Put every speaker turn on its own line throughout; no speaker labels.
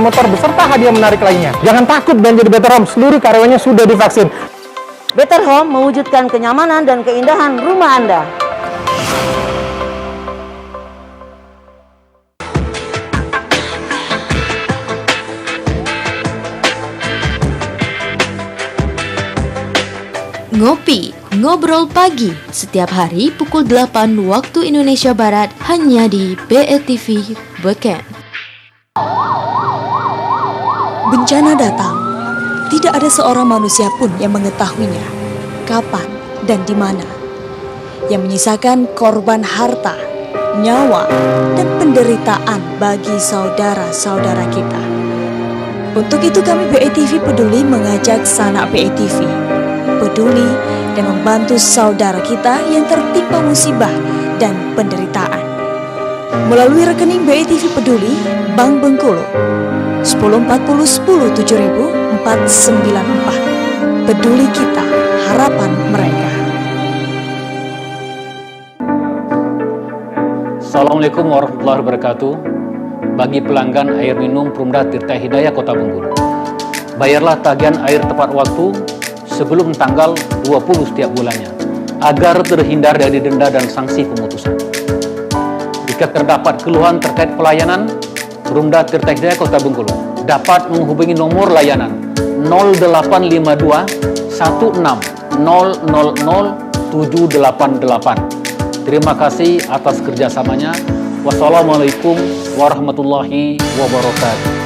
motor beserta hadiah menarik lainnya. Jangan takut belanja di Better Home, seluruh karyawannya sudah divaksin.
Better Home mewujudkan kenyamanan dan keindahan rumah Anda.
Ngopi, ngobrol pagi, setiap hari pukul 8 waktu Indonesia Barat hanya di BETV Beken.
Bencana datang, tidak ada seorang manusia pun yang mengetahuinya, kapan dan di mana. Yang menyisakan korban harta, nyawa, dan penderitaan bagi saudara-saudara kita. Untuk itu kami BETV Peduli mengajak sanak BETV peduli dan membantu saudara kita yang tertimpa musibah dan penderitaan. Melalui rekening BETV Peduli, Bank Bengkulu, 1040 10 7494. Peduli kita, harapan mereka.
Assalamualaikum warahmatullahi wabarakatuh. Bagi pelanggan air minum Perumda Tirta Hidayah Kota Bengkulu, bayarlah tagihan air tepat waktu sebelum tanggal 20 setiap bulannya, agar terhindar dari denda dan sanksi pemutusan. Jika terdapat keluhan terkait pelayanan, Perumda Tirta Hidayah Kota Bengkulu dapat menghubungi nomor layanan 0852 16 000 788. Terima kasih atas kerjasamanya. Wassalamualaikum warahmatullahi wabarakatuh.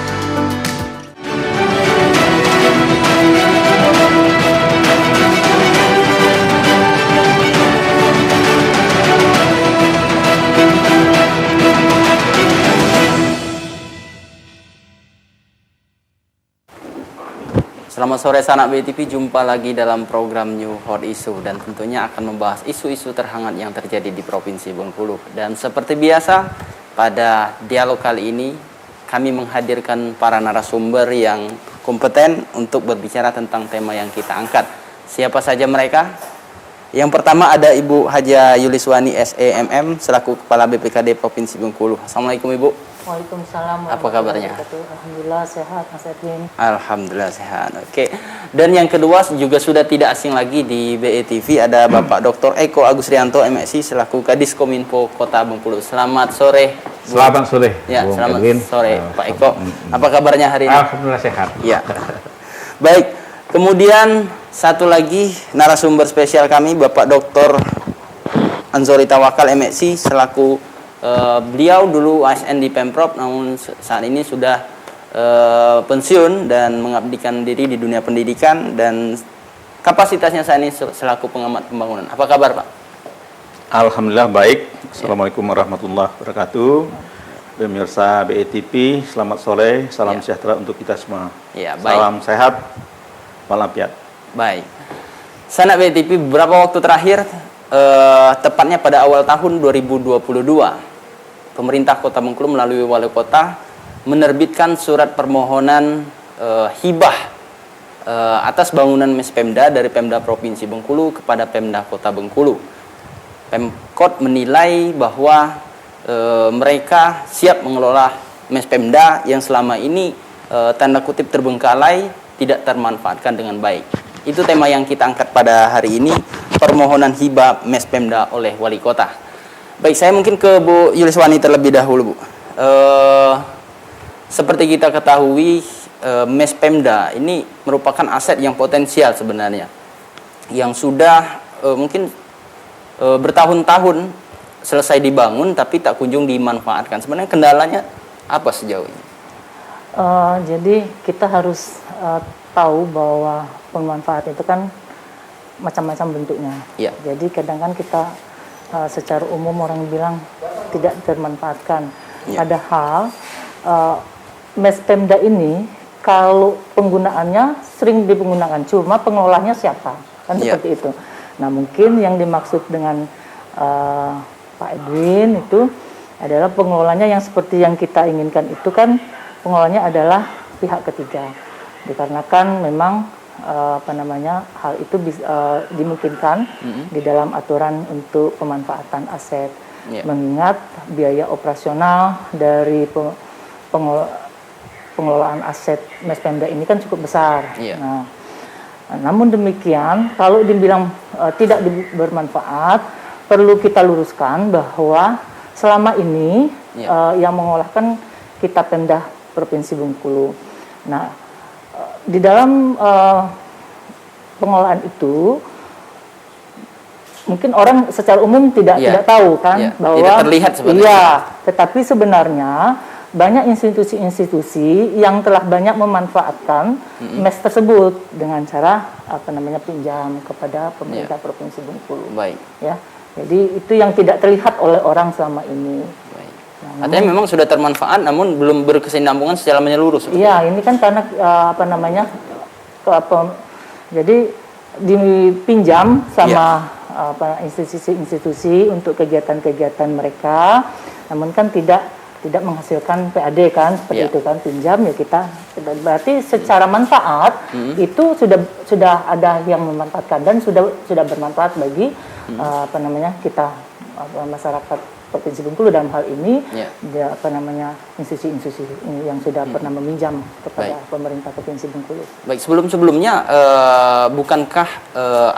Selamat sore sanak BETV, jumpa lagi dalam program New Hot Issue dan tentunya akan membahas isu-isu terhangat yang terjadi di Provinsi Bengkulu. Dan seperti biasa, pada dialog kali ini kami menghadirkan para narasumber yang kompeten untuk berbicara tentang tema yang kita angkat. Siapa saja mereka? Yang pertama ada Ibu Haja Yuliswani SEMM selaku Kepala BPKD Provinsi Bengkulu. Assalamualaikum Ibu.
Waalaikumsalam.
Apa kabarnya?
Alhamdulillah sehat, Mas Edwin.
Alhamdulillah sehat. Oke. Dan yang kedua juga sudah tidak asing lagi di BETV ada Bapak Dr. Eko Agusrianto MSc selaku Kadis Kominfo Kota Bengkulu. Selamat sore. Bu.
Selamat sore.
Ya,
Bung
selamat
Edwin.
sore Pak Eko. Apa kabarnya hari ini?
Alhamdulillah sehat.
Ya. Baik. Kemudian satu lagi narasumber spesial kami Bapak Dr. Anzori Tawakal MSc selaku beliau dulu ASN di Pemprov, namun saat ini sudah pensiun dan mengabdikan diri di dunia pendidikan dan kapasitasnya saat ini selaku pengamat pembangunan. Apa kabar Pak?
Alhamdulillah baik. Assalamualaikum warahmatullahi wabarakatuh. Pemirsa BETV, selamat sore, salam sejahtera untuk kita semua.
Ya, baik.
Salam sehat, walafiat.
Baik. Sanak BETV beberapa waktu terakhir, tepatnya pada awal tahun 2022. Pemerintah Kota Bengkulu melalui Wali Kota menerbitkan surat permohonan hibah atas bangunan Mespemda dari Pemda Provinsi Bengkulu kepada Pemda Kota Bengkulu. Pemkot menilai bahwa mereka siap mengelola Mespemda yang selama ini tanda kutip terbengkalai, tidak termanfaatkan dengan baik. Itu tema yang kita angkat pada hari ini, permohonan hibah Mespemda oleh Wali Kota. Baik, saya mungkin ke Bu Yuliswani terlebih dahulu, Bu. Seperti kita ketahui, Mespemda ini merupakan aset yang potensial sebenarnya, yang sudah mungkin bertahun-tahun selesai dibangun tapi tak kunjung dimanfaatkan. Sebenarnya kendalanya apa sejauh ini?
Jadi kita harus tahu bahwa pemanfaat itu kan macam-macam bentuknya.
Ya.
Jadi kadang kan kita secara umum orang bilang tidak termanfaatkan.
Ya.
Padahal Mespemda ini kalau penggunaannya sering digunakan, cuma pengelolanya siapa? Kan
Ya.
seperti itu. Nah mungkin yang dimaksud dengan Pak Edwin itu adalah pengelolanya yang seperti yang kita inginkan itu kan pengelolanya adalah pihak ketiga. Dikarenakan memang hal itu dimungkinkan di dalam aturan untuk pemanfaatan aset, mengingat biaya operasional dari pengelolaan aset Mespemda ini kan cukup besar.
Iya.
Nah, namun demikian, kalau dibilang tidak bermanfaat, perlu kita luruskan bahwa selama ini yang mengolah kan kita Pemda Provinsi Bengkulu. Nah, di dalam pengolahan itu mungkin orang secara umum tidak tahu kan bahwa
tidak terlihat sebenarnya.
Iya, tetapi sebenarnya banyak institusi-institusi yang telah banyak memanfaatkan MES tersebut dengan cara pinjam kepada pemerintah Provinsi Bengkulu.
Baik.
Ya. Jadi itu yang tidak terlihat oleh orang selama ini.
Baik. Artinya memang sudah termanfaat namun belum berkesinambungan secara menyeluruh.
Iya, ini kan karena jadi dipinjam sama institusi-institusi untuk kegiatan-kegiatan mereka, namun kan tidak menghasilkan PAD kan, seperti itu kan, pinjam ya kita berarti secara manfaat itu sudah ada yang memanfaatkan dan sudah bermanfaat bagi kita masyarakat Provinsi Bengkulu dalam hal ini institusi-institusi yang sudah pernah meminjam kepada pemerintah Provinsi Bengkulu.
Baik, sebelumnya bukankah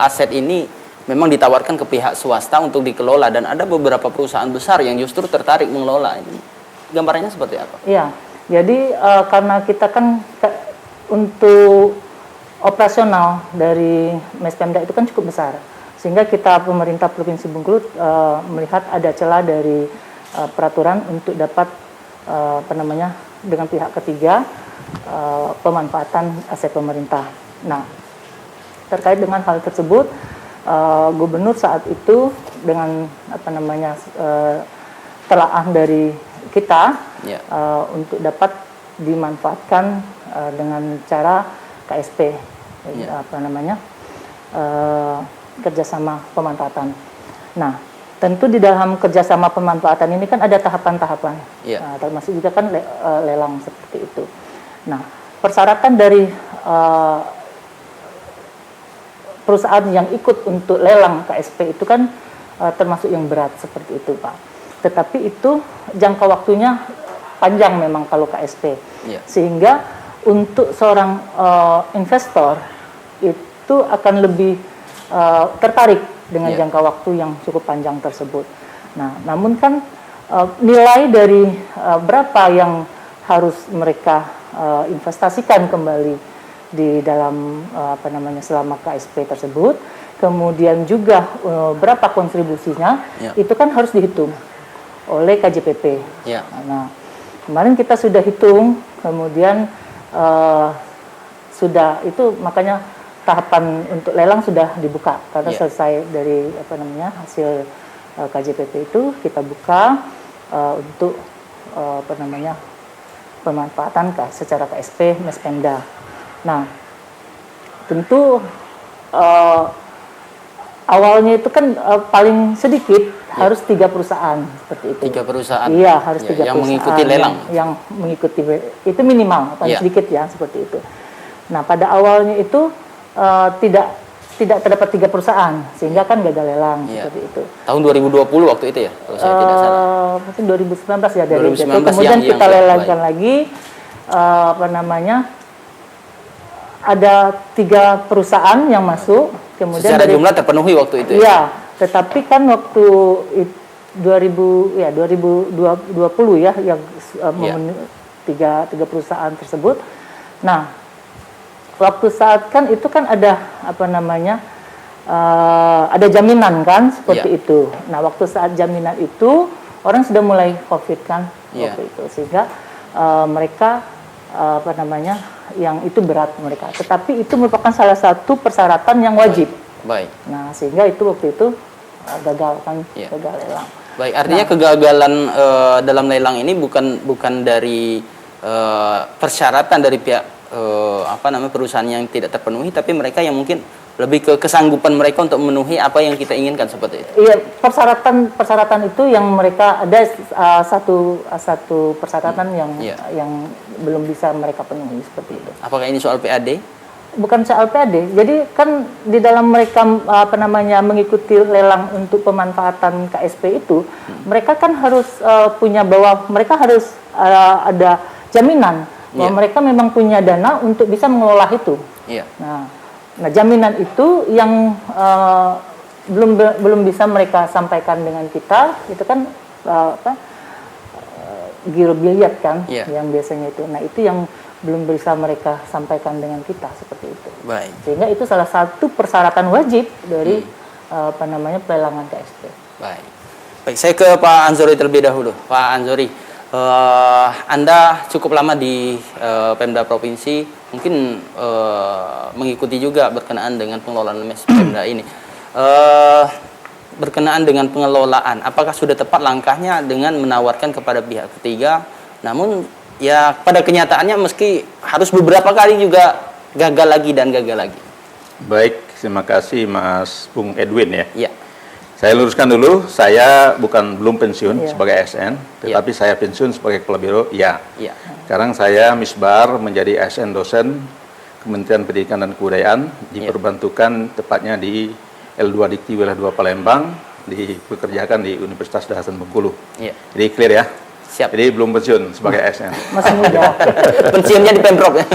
aset ini memang ditawarkan ke pihak swasta untuk dikelola dan ada beberapa perusahaan besar yang justru tertarik mengelola ini? Gambarannya seperti apa?
Iya, jadi karena kita kan untuk operasional dari Mespemda itu kan cukup besar, sehingga kita pemerintah Provinsi Bengkulu melihat ada celah dari peraturan untuk dapat dengan pihak ketiga pemanfaatan aset pemerintah. Nah, terkait dengan hal tersebut, Gubernur saat itu dengan telaah dari kita untuk dapat dimanfaatkan dengan cara KSP, kerjasama pemanfaatan. Nah, tentu di dalam kerjasama pemanfaatan ini kan ada tahapan-tahapan, termasuk juga kan lelang seperti itu. Nah, persyaratan dari perusahaan yang ikut untuk lelang KSP itu kan termasuk yang berat seperti itu, Pak. Tetapi itu jangka waktunya panjang memang kalau KSP, sehingga untuk seorang investor itu akan lebih tertarik dengan jangka waktu yang cukup panjang tersebut. Nah, namun kan nilai dari berapa yang harus mereka investasikan kembali di dalam selama KSP tersebut, kemudian juga berapa kontribusinya, itu kan harus dihitung oleh KJPP. Nah, kemarin kita sudah hitung, kemudian sudah itu makanya tahapan untuk lelang sudah dibuka karena selesai dari hasil KJPP itu kita buka untuk pemanfaatan secara KSP Mespemda. Nah, tentu awalnya itu kan paling sedikit harus 3 perusahaan seperti itu.
3 perusahaan.
Iya, harus 3
yang
perusahaan
mengikuti lelang.
Yang mengikuti itu minimal, paling sedikit ya seperti itu. Nah, pada awalnya itu tidak terdapat 3 perusahaan sehingga kan gagal lelang seperti itu.
Tahun 2020 waktu itu ya, kalau saya tidak salah.
Mungkin 2019 ya dari
2019
itu. Kemudian
yang
kita lelangkan lagi ada 3 perusahaan yang masuk. Kemudian
secara
dari
jumlah terpenuhi waktu itu ya?
Iya, tetapi kan waktu 2020 ya yang memenuhi 3 perusahaan tersebut. Nah, waktu saat kan itu kan ada ada jaminan kan seperti itu. Nah, waktu saat jaminan itu orang sudah mulai COVID kan waktu itu, sehingga mereka yang itu berat mereka. Tetapi itu merupakan salah satu persyaratan yang wajib.
Baik.
Nah, sehingga itu waktu itu gagal kan, gagal lelang.
Baik, artinya kegagalan dalam lelang ini bukan dari persyaratan dari pihak perusahaan yang tidak terpenuhi, tapi mereka yang mungkin lebih ke kesanggupan mereka untuk memenuhi apa yang kita inginkan seperti itu.
Iya, persyaratan itu yang mereka ada satu persyaratan yang belum bisa mereka penuhi seperti itu.
Apakah ini soal PAD?
Bukan soal PAD. Jadi kan di dalam mereka mengikuti lelang untuk pemanfaatan KSP itu, mereka kan harus punya bahwa mereka harus ada jaminan bahwa mereka memang punya dana untuk bisa mengelola itu.
Iya.
Nah, jaminan itu yang belum bisa mereka sampaikan dengan kita, itu kan giro biliat kan, yang biasanya itu. Nah, itu yang belum bisa mereka sampaikan dengan kita seperti itu.
Baik.
Sehingga itu salah satu persyaratan wajib dari pelelangan KSP.
Baik. Baik, saya ke Pak Anzori terlebih dahulu. Pak Anzori, Anda cukup lama di Pemda Provinsi, mungkin mengikuti juga berkenaan dengan pengelolaan Pemda ini. Berkenaan dengan pengelolaan, apakah sudah tepat langkahnya dengan menawarkan kepada pihak ketiga? Namun ya pada kenyataannya meski harus beberapa kali juga gagal lagi dan gagal lagi.
Baik, terima kasih Mas Bung Edwin ya.
Iya.
Saya luruskan dulu, saya belum pensiun sebagai ASN, tetapi saya pensiun sebagai kepala biro, ya. Sekarang saya misbar menjadi ASN dosen Kementerian Pendidikan dan Kebudayaan, diperbantukan tepatnya di L2 Dikti Wilayah 2 Palembang, dipekerjakan di Universitas Dahasan Bengkulu. Jadi clear ya?
Siap.
Jadi belum pensiun sebagai ASN.
Masih muda.
Pensiunnya di Pemprov ya?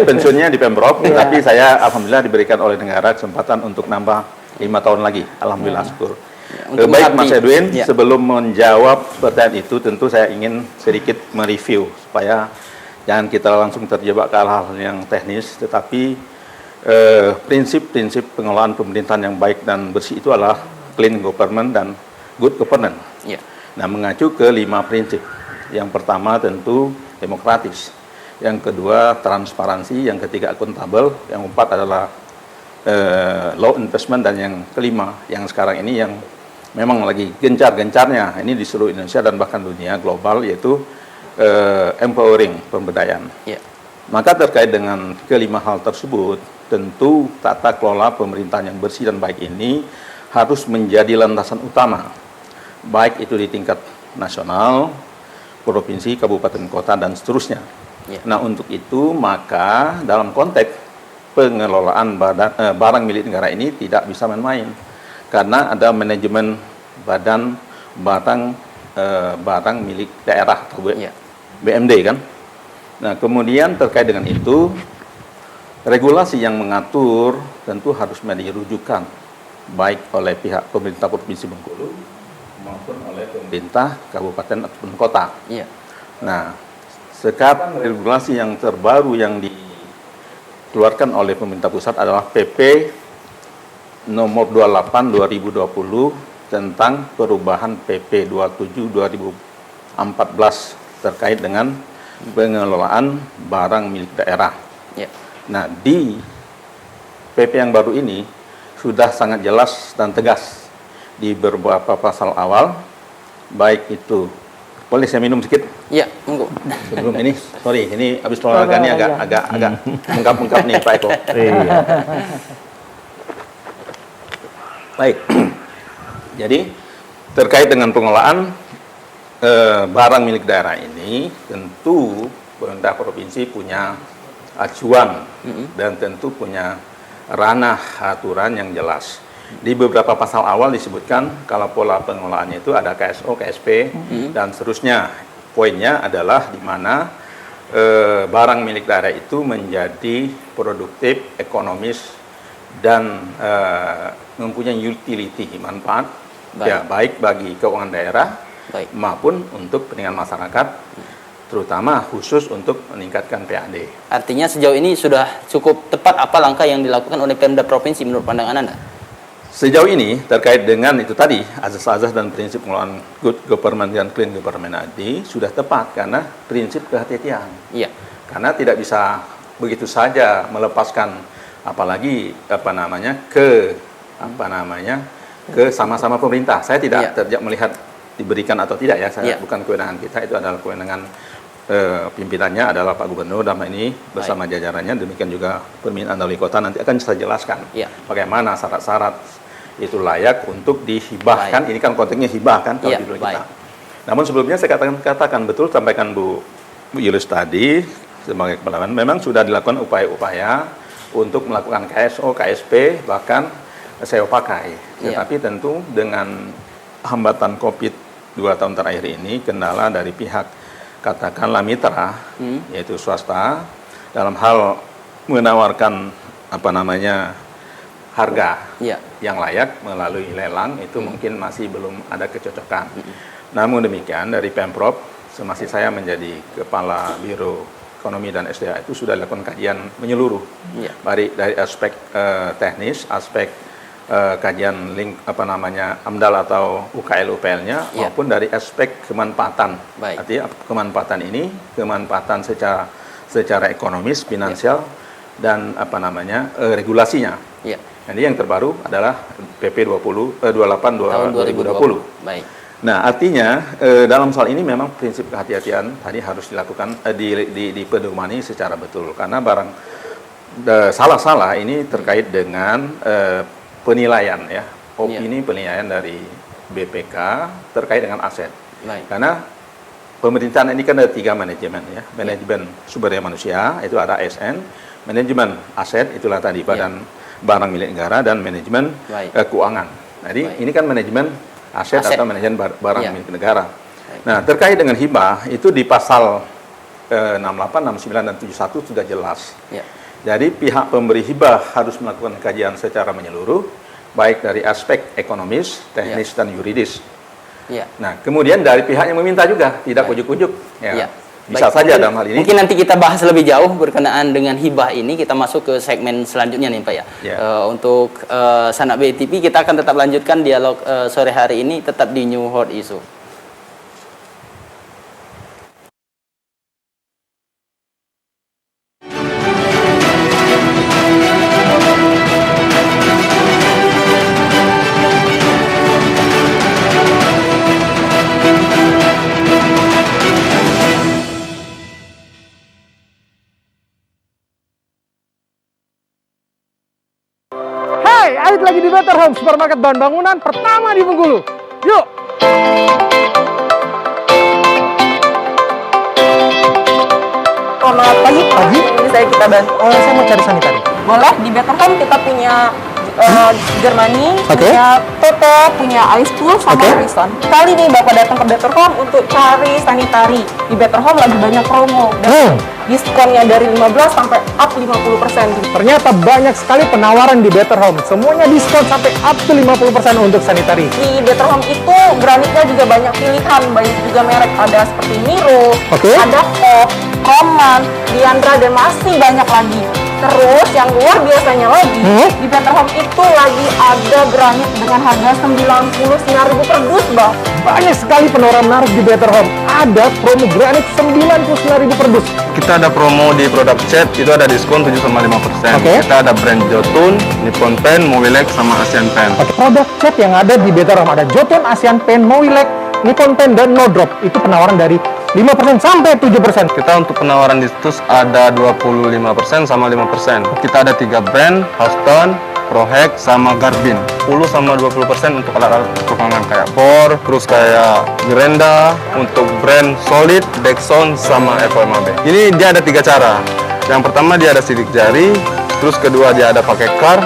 Pensiunnya di Pemprov, tapi saya alhamdulillah diberikan oleh negara kesempatan untuk nambah 5 tahun lagi. Alhamdulillah syukur. Baik Mas Edwin, sebelum menjawab pertanyaan itu, tentu saya ingin sedikit mereview supaya jangan kita langsung terjebak ke hal-hal yang teknis, tetapi prinsip-prinsip pengelolaan pemerintahan yang baik dan bersih itu adalah clean government dan good governance. Nah, mengacu ke 5 prinsip. Yang pertama tentu demokratis, yang kedua transparansi, yang ketiga akuntabel, yang keempat adalah law enforcement, dan yang kelima yang sekarang ini yang memang lagi gencar-gencarnya ini di seluruh Indonesia dan bahkan dunia global, yaitu empowering, pemberdayaan. Maka terkait dengan kelima hal tersebut, tentu tata kelola pemerintahan yang bersih dan baik ini harus menjadi landasan utama, baik itu di tingkat nasional, provinsi, kabupaten, kota, dan seterusnya. Nah, untuk itu maka dalam konteks pengelolaan barang milik negara ini tidak bisa main-main, karena ada manajemen barang milik daerah atau BMD kan. Nah, kemudian terkait dengan itu, regulasi yang mengatur tentu harus menjadi rujukan baik oleh pihak pemerintah Provinsi Bengkulu maupun oleh pemerintah kabupaten ataupun kota. Nah, sekarang regulasi yang terbaru yang dikeluarkan oleh pemerintah pusat adalah PP nomor 28 2020 tentang perubahan PP 27 2014 terkait dengan pengelolaan barang milik daerah. Nah, di PP yang baru ini sudah sangat jelas dan tegas di beberapa pasal awal, baik itu, boleh saya minum sedikit?
Iya, monggo.
Sebelum ini, sorry, ini habis olahraga ini agak mengkap nih Pak Eko. Baik, jadi terkait dengan pengelolaan barang milik daerah ini, tentu pemerintah provinsi punya acuan dan tentu punya ranah aturan yang jelas. Di beberapa pasal awal disebutkan kalau pola pengelolaannya itu ada KSO, KSP, dan seterusnya. Poinnya adalah di mana barang milik daerah itu menjadi produktif, ekonomis, dan mempunyai utility, manfaat, baik bagi keuangan daerah maupun untuk kepentingan masyarakat, terutama khusus untuk meningkatkan PAD.
Artinya sejauh ini sudah cukup tepat apa langkah yang dilakukan oleh Pemda Provinsi menurut pandangan Anda?
Sejauh ini terkait dengan itu tadi, azas-azas dan prinsip pengelolaan good government dan clean government tadi sudah tepat karena prinsip kehati-hatian. Karena tidak bisa begitu saja melepaskan, apalagi ke sama-sama pemerintah. Saya tidak melihat diberikan atau tidak ya, saya bukan kewenangan kita, itu adalah kewenangan pimpinannya adalah Pak Gubernur dalam ini bersama jajarannya. Demikian juga permintaan dari kota nanti akan saya jelaskan bagaimana syarat-syarat itu layak untuk dihibahkan. Ini kan konteksnya hibah kan kalau di kita. Namun sebelumnya saya katakan betul, sampaikan Bu Yulus tadi sebagai kepala, memang sudah dilakukan upaya-upaya untuk melakukan KSO, KSP, bahkan sewa pakai. Tetapi tentu dengan hambatan COVID 2 tahun terakhir ini, kendala dari pihak katakanlah mitra, yaitu swasta, dalam hal menawarkan harga yang layak melalui lelang, itu mungkin masih belum ada kecocokan. Namun demikian dari Pemprov, semasa saya menjadi Kepala Biro Ekonomi dan SDA itu sudah dilakukan kajian menyeluruh, dari aspek teknis, aspek kajian AMDAL atau UKL UPL-nya, maupun dari aspek kemanfaatan. Artinya kemanfaatan ini kemanfaatan secara ekonomis, finansial, dan regulasinya. Jadi yang terbaru adalah PP 28 tahun 2020.
Baik.
Nah, artinya dalam soal ini memang prinsip kehati-hatian tadi harus dilakukan dipedomani secara betul, karena barang salah-salah ini terkait dengan penilaian opini penilaian dari BPK terkait dengan aset. Karena pemerintahan ini kan ada 3 manajemen manajemen sumber daya manusia itu ada ASN, manajemen aset itulah tadi badan barang milik negara, dan manajemen keuangan. Jadi ini kan manajemen aset atau manajemen barang milik negara. Nah, terkait dengan hibah itu di pasal 68, 69 dan 71 sudah jelas. Jadi pihak pemberi hibah harus melakukan kajian secara menyeluruh, baik dari aspek ekonomis, teknis dan yuridis. Nah, kemudian dari pihak yang meminta juga, tidak ujuk-ujuk. Bisa saja dalam hal ini.
Mungkin nanti kita bahas lebih jauh berkenaan dengan hibah ini. Kita masuk ke segmen selanjutnya nih Pak ya. Untuk Sanak BTV kita akan tetap lanjutkan dialog sore hari ini tetap di New Hot Issue.
Ait lagi di Better Home, supermarket bahan bangunan pertama di Bengkulu. Yuk!
Selamat pagi. Ini kita bantu.
Saya mau cari sanitari.
Boleh, di Better Home kita punya Germany, punya Toto, punya Ice Pool, sama Horizon. Kali nih Bapak datang ke Better Home untuk cari sanitari. Di Better Home lagi banyak promo. Dan diskonnya dari 15 sampai up 50%.
Ternyata banyak sekali penawaran di Better Home. Semuanya diskon sampai up to 50% untuk sanitari.
Di Better Home itu granitnya juga banyak pilihan. Banyak juga merek, ada seperti Miro, ada Pop, Roman, Diandra, dan masih banyak lagi. Terus yang luar biasanya lagi, di Better Home itu lagi ada granit dengan harga 99.000 per dus, Bang.
Banyak sekali penawaran menarik di Better Home. Ada promo granit 99.000 per dus.
Kita ada promo di produk cat, itu ada diskon 7,5%. Kita ada brand Jotun, Nippon Pen, Mowilex, sama Asian Pen.
Produk cat yang ada di Better Home ada Jotun, Asian Pen, Mowilex, Nippon Pen, dan No Drop. Itu penawaran dari 5% sampai 7%.
Kita untuk penawaran di situs ada 25% sama 5%. Kita ada 3 brand, Houston, Prohex, sama Garbin. 10 sama 20% untuk alat-alat pertukangan kayak bor, terus kayak Grenda, untuk brand Solid, Dexon, sama FOMAB. Ini dia ada 3 cara. Yang pertama dia ada sidik jari, terus kedua dia ada pakai kar,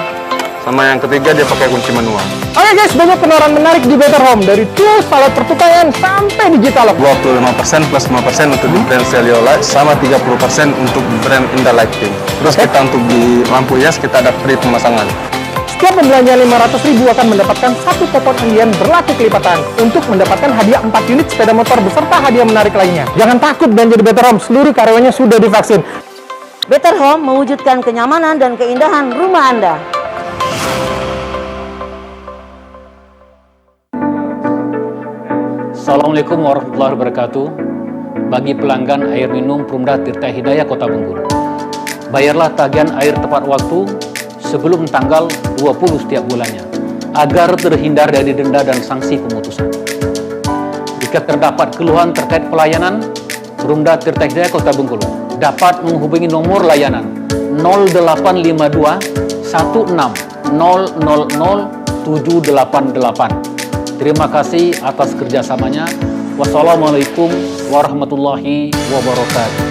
sama yang ketiga dia pakai kunci manual.
Oke guys, banyak penawaran menarik di Better Home, dari tools, alat pertukangan, sampai digital lock.
25% plus 5% untuk di brand Cellulite, sama 30% untuk brand Indah Lighting. Terus kita untuk di lampu hias kita ada free pemasangan.
Setiap pembelanja 500.000 akan mendapatkan 1 kupon undian berlaku kelipatan untuk mendapatkan hadiah 4 unit sepeda motor beserta hadiah menarik lainnya. Jangan takut belanja di Better Home, seluruh karyawannya sudah divaksin.
Better Home mewujudkan kenyamanan dan keindahan rumah Anda.
Assalamualaikum warahmatullahi wabarakatuh. Bagi pelanggan air minum Perumda Tirta Hidayah Kota Bengkulu, bayarlah tagihan air tepat waktu sebelum tanggal 20 setiap bulannya, agar terhindar dari denda dan sanksi pemutusan. Jika terdapat keluhan terkait pelayanan, Perumda Tirta Hidayah Kota Bengkulu dapat menghubungi nomor layanan 0852 16 000 788. Terima kasih atas kerjasamanya. Wassalamualaikum warahmatullahi wabarakatuh.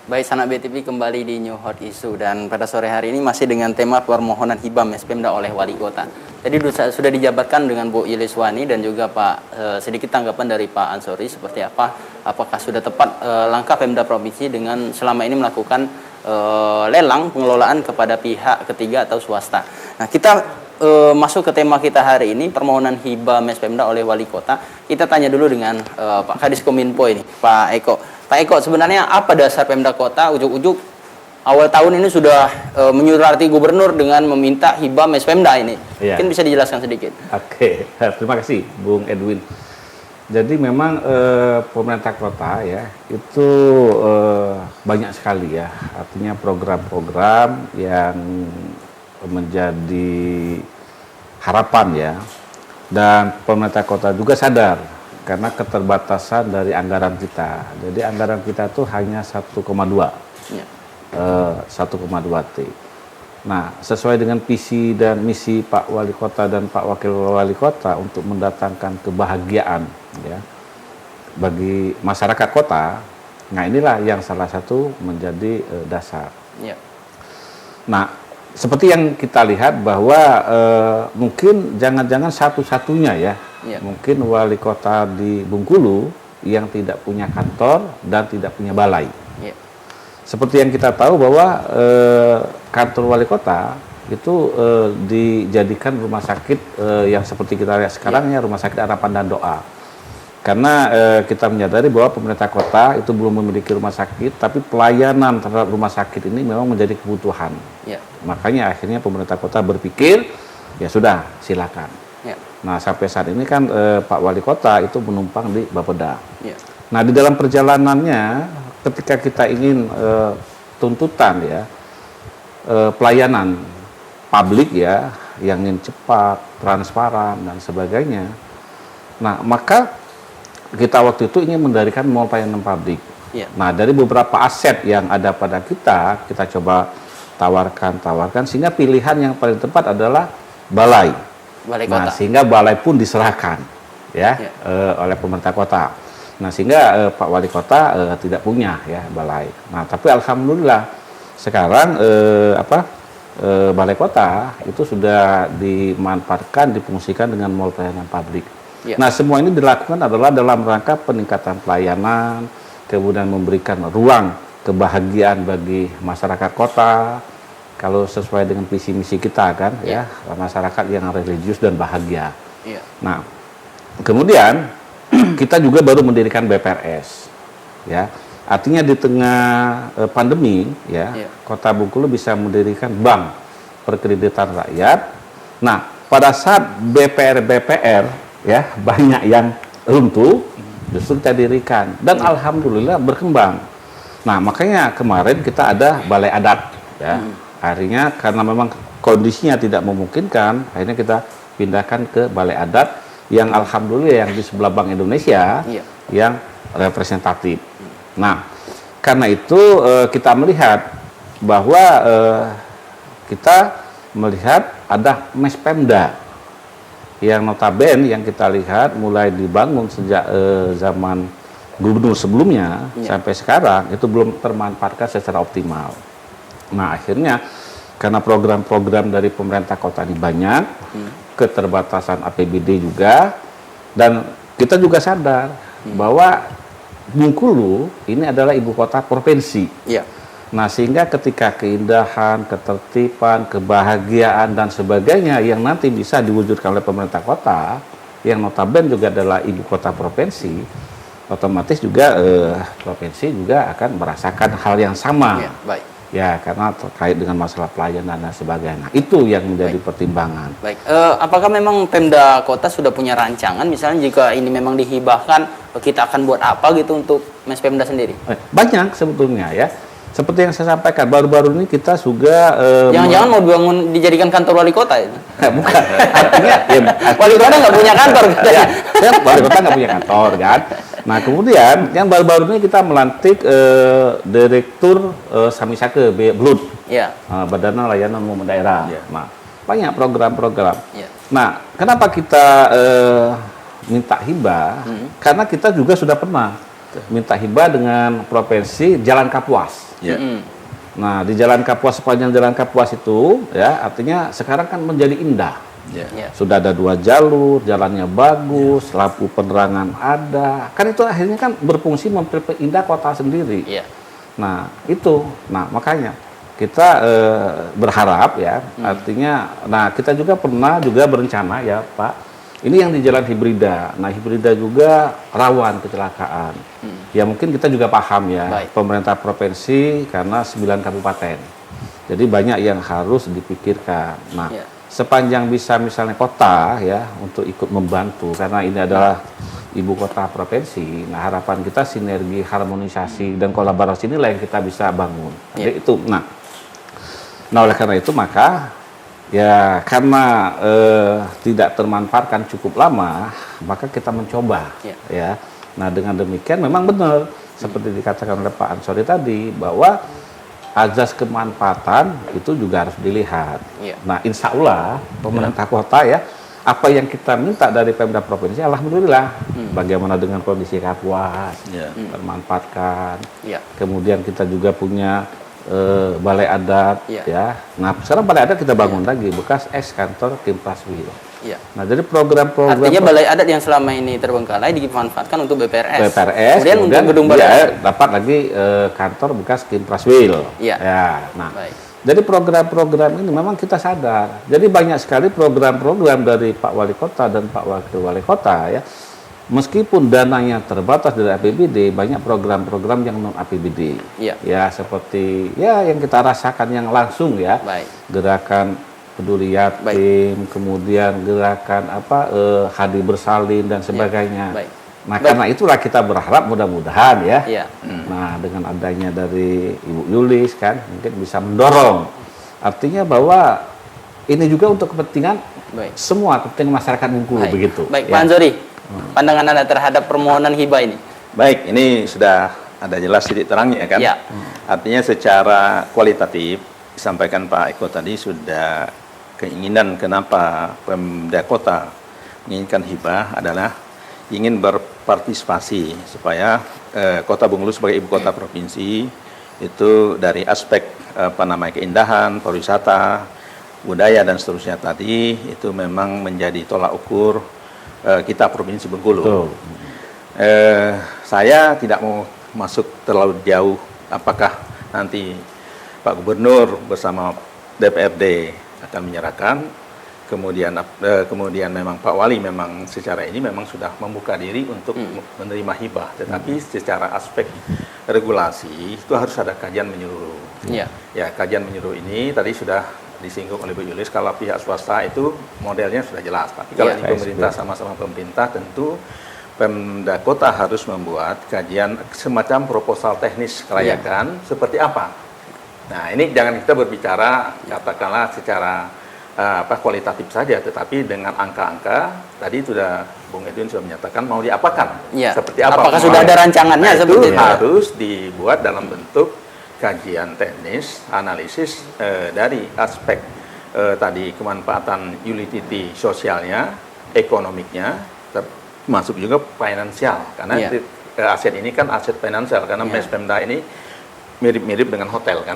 Baik, Sanak BTV kembali di New Hot Issue dan pada sore hari ini masih dengan tema permohonan hibah Mespemda oleh Wali Kota. Tadi sudah dijabarkan dengan Bu Yeliswani dan juga Pak sedikit tanggapan dari Pak Ansori seperti apa, apakah sudah tepat langkah Pemda Provinsi dengan selama ini melakukan lelang pengelolaan kepada pihak ketiga atau swasta. Nah, kita masuk ke tema kita hari ini, permohonan hibah Mespemda oleh Wali Kota. Kita tanya dulu dengan Pak Kadis Kominfo ini, Pak Eko. Pak Eko, sebenarnya apa dasar Pemda Kota ujuk-ujuk awal tahun ini sudah menyurati gubernur dengan meminta hibah Mespemda ini?
Ya.
Mungkin bisa dijelaskan sedikit.
Oke, terima kasih Bung Edwin. Jadi memang pemerintah kota ya itu banyak sekali ya, artinya program-program yang menjadi harapan ya, dan pemerintah kota juga sadar karena keterbatasan dari anggaran kita. Jadi anggaran kita tuh hanya 1,2
Ya.
1,2 T. Nah, sesuai dengan visi dan misi Pak Wali Kota dan Pak Wakil Wali Kota untuk mendatangkan kebahagiaan ya bagi masyarakat kota. Nah, inilah yang salah satu menjadi dasar.
Ya.
Nah, seperti yang kita lihat bahwa mungkin jangan-jangan satu-satunya ya, mungkin wali kota di Bengkulu yang tidak punya kantor dan tidak punya balai.
Ya.
Seperti yang kita tahu bahwa kantor wali kota itu dijadikan rumah sakit yang seperti kita lihat sekarang ya, Rumah Sakit Harapan dan Doa. Karena kita menyadari bahwa pemerintah kota itu belum memiliki rumah sakit, tapi pelayanan terhadap rumah sakit ini memang menjadi kebutuhan.
Ya.
Makanya akhirnya pemerintah kota berpikir, ya sudah silakan.
Ya.
Nah, sampai saat ini kan Pak Wali Kota itu menumpang di Bapeda.
Ya.
Nah, di dalam perjalanannya ketika kita ingin tuntutan ya pelayanan publik ya yang ingin cepat, transparan dan sebagainya. Nah, maka kita waktu itu ingin mendirikan mall pelayanan publik.
Ya.
Nah, dari beberapa aset yang ada pada kita coba tawarkan sehingga pilihan yang paling tepat adalah balai.
Balai kota.
Nah, sehingga balai pun diserahkan ya, oleh pemerintah kota. Nah, sehingga Pak Wali Kota tidak punya ya balai. Nah, tapi alhamdulillah sekarang balai kota itu sudah dimanfaatkan, difungsikan dengan mall pelayanan publik.
Ya.
Nah, semua ini dilakukan adalah dalam rangka peningkatan pelayanan, kemudian memberikan ruang kebahagiaan bagi masyarakat kota. Kalau sesuai dengan visi misi kita kan ya, masyarakat yang religius dan bahagia.
Ya.
Nah, kemudian kita juga baru mendirikan BPRS ya. Artinya di tengah pandemi ya, Kota Bengkulu bisa mendirikan bank perkreditan rakyat. Nah, pada saat BPR ya banyak yang runtuh, justru kita dirikan dan alhamdulillah berkembang. Nah, makanya kemarin kita ada balai adat ya. Akhirnya karena memang kondisinya tidak memungkinkan, akhirnya kita pindahkan ke balai adat yang alhamdulillah yang di sebelah Bank Indonesia yang representatif. Nah, karena itu kita melihat bahwa kita melihat ada Mespemda yang notabene yang kita lihat mulai dibangun sejak zaman gubernur sebelumnya sampai sekarang itu belum termanfaatkan secara optimal. Nah, akhirnya karena program-program dari pemerintah kota ini banyak, keterbatasan APBD juga, dan kita juga sadar bahwa Bengkulu ini adalah ibu kota provinsi.
Ya.
Nah, sehingga ketika keindahan, ketertiban, kebahagiaan dan sebagainya yang nanti bisa diwujudkan oleh pemerintah kota, yang notabene juga adalah ibu kota provinsi, otomatis juga provinsi juga akan merasakan hal yang sama.
Ya, baik.
Ya, karena terkait dengan masalah pelayanan dan sebagainya. Itu yang menjadi pertimbangan.
Baik, apakah memang Pemda Kota sudah punya rancangan, misalnya jika ini memang dihibahkan, kita akan buat apa gitu untuk Mespemda sendiri?
Banyak sebetulnya ya. Seperti yang saya sampaikan, baru-baru ini kita juga...
Jangan-jangan mau dijadikan kantor wali kota itu?
Bukan. Artinya,
wali kota nggak punya kantor.
Ya, wali kota nggak punya kantor kan. Nah, kemudian yang baru-baru ini kita melantik Direktur Samisake Blut, Badan Layanan Umum Daerah. Nah, banyak program-program. Nah, kenapa kita minta hibah? Karena kita juga sudah pernah minta hibah dengan provinsi Jalan Kapuas. Nah, di Jalan Kapuas, sepanjang Jalan Kapuas itu, ya, artinya sekarang kan menjadi indah. Sudah ada 2 jalur, jalannya bagus, lampu penerangan ada. Kan itu akhirnya kan berfungsi memperindah kota sendiri. Nah, itu. Nah, makanya kita berharap ya, artinya, nah kita juga pernah berencana ya Pak, ini yang di jalan hibrida. Nah, hibrida juga rawan kecelakaan. Ya mungkin kita juga paham ya, pemerintah provinsi karena 9 kabupaten. Jadi banyak yang harus dipikirkan. Nah, sepanjang bisa misalnya kota ya untuk ikut membantu karena ini adalah ibu kota provinsi. Nah, harapan kita sinergi, harmonisasi dan kolaborasi inilah yang kita bisa bangun. Jadi itu. Nah, oleh karena itu maka ya karena tidak termanfaatkan cukup lama, maka kita mencoba ya. Nah, dengan demikian memang benar seperti dikatakan oleh Pak Ansori tadi bahwa azas kemanfaatan itu juga harus dilihat. Nah, insya Allah pemerintah kota ya, apa yang kita minta dari Pemda provinsi, alhamdulillah. Bagaimana dengan kondisi Kapuas, termanfaatkan. Kemudian kita juga punya balai adat, ya. Nah, sekarang balai adat kita bangun lagi bekas kantor Kimplaswil. Nah, jadi program-program.
Artinya balai adat yang selama ini terbengkalai dimanfaatkan untuk BPRS.
Kemudian
untuk gedung balai
dapat lagi kantor bekas Kimplaswil. Ya. Nah, jadi program-program ini memang kita sadar. Jadi banyak sekali program-program dari Pak Wali Kota dan Pak Wakil Wali Kota ya. Meskipun dananya terbatas dari APBD, banyak program-program yang non APBD. Ya, seperti ya yang kita rasakan yang langsung ya. Gerakan peduli yatim, kemudian gerakan Hadi Bersalin dan sebagainya. Nah, karena itulah kita berharap mudah-mudahan ya. Nah, dengan adanya dari Ibu Yulis kan mungkin bisa mendorong. Artinya bahwa ini juga untuk kepentingan semua, kepentingan masyarakat Bengkulu begitu.
Baik, Pak Ansori. Pandangan Anda terhadap permohonan hibah ini?
Baik, ini sudah ada jelas titik terangnya kan. Artinya secara kualitatif disampaikan Pak Eko tadi sudah keinginan kenapa Pemda Kota menginginkan hibah adalah ingin berpartisipasi supaya Kota Bengkulu sebagai ibu kota provinsi itu dari aspek keindahan, pariwisata, budaya dan seterusnya tadi itu memang menjadi tolak ukur kita Provinsi Bengkulu. Saya tidak mau masuk terlalu jauh apakah nanti Pak Gubernur bersama DPRD akan menyerahkan, kemudian memang Pak Wali memang secara ini memang sudah membuka diri untuk menerima hibah, tetapi secara aspek regulasi itu harus ada kajian menyeluruh. Ya, kajian menyeluruh ini tadi sudah disinggung oleh Bu Yulis, kalau pihak swasta itu modelnya sudah jelas. Tapi kalau ini pemerintah sama-sama pemerintah, tentu Pemda Kota harus membuat kajian semacam proposal teknis kelayakan seperti apa. Nah, ini jangan kita berbicara katakanlah secara kualitatif saja, tetapi dengan angka-angka tadi sudah Bung Edwin sudah menyatakan mau diapakan. Seperti apa?
Apakah sudah ada rancangannya seperti itu?
Harus dibuat dalam bentuk kajian teknis, analisis dari aspek tadi kemanfaatan utility sosialnya, ekonomiknya, termasuk juga finansial. Karena aset ini kan aset finansial, karena Pemda ini mirip-mirip dengan hotel kan.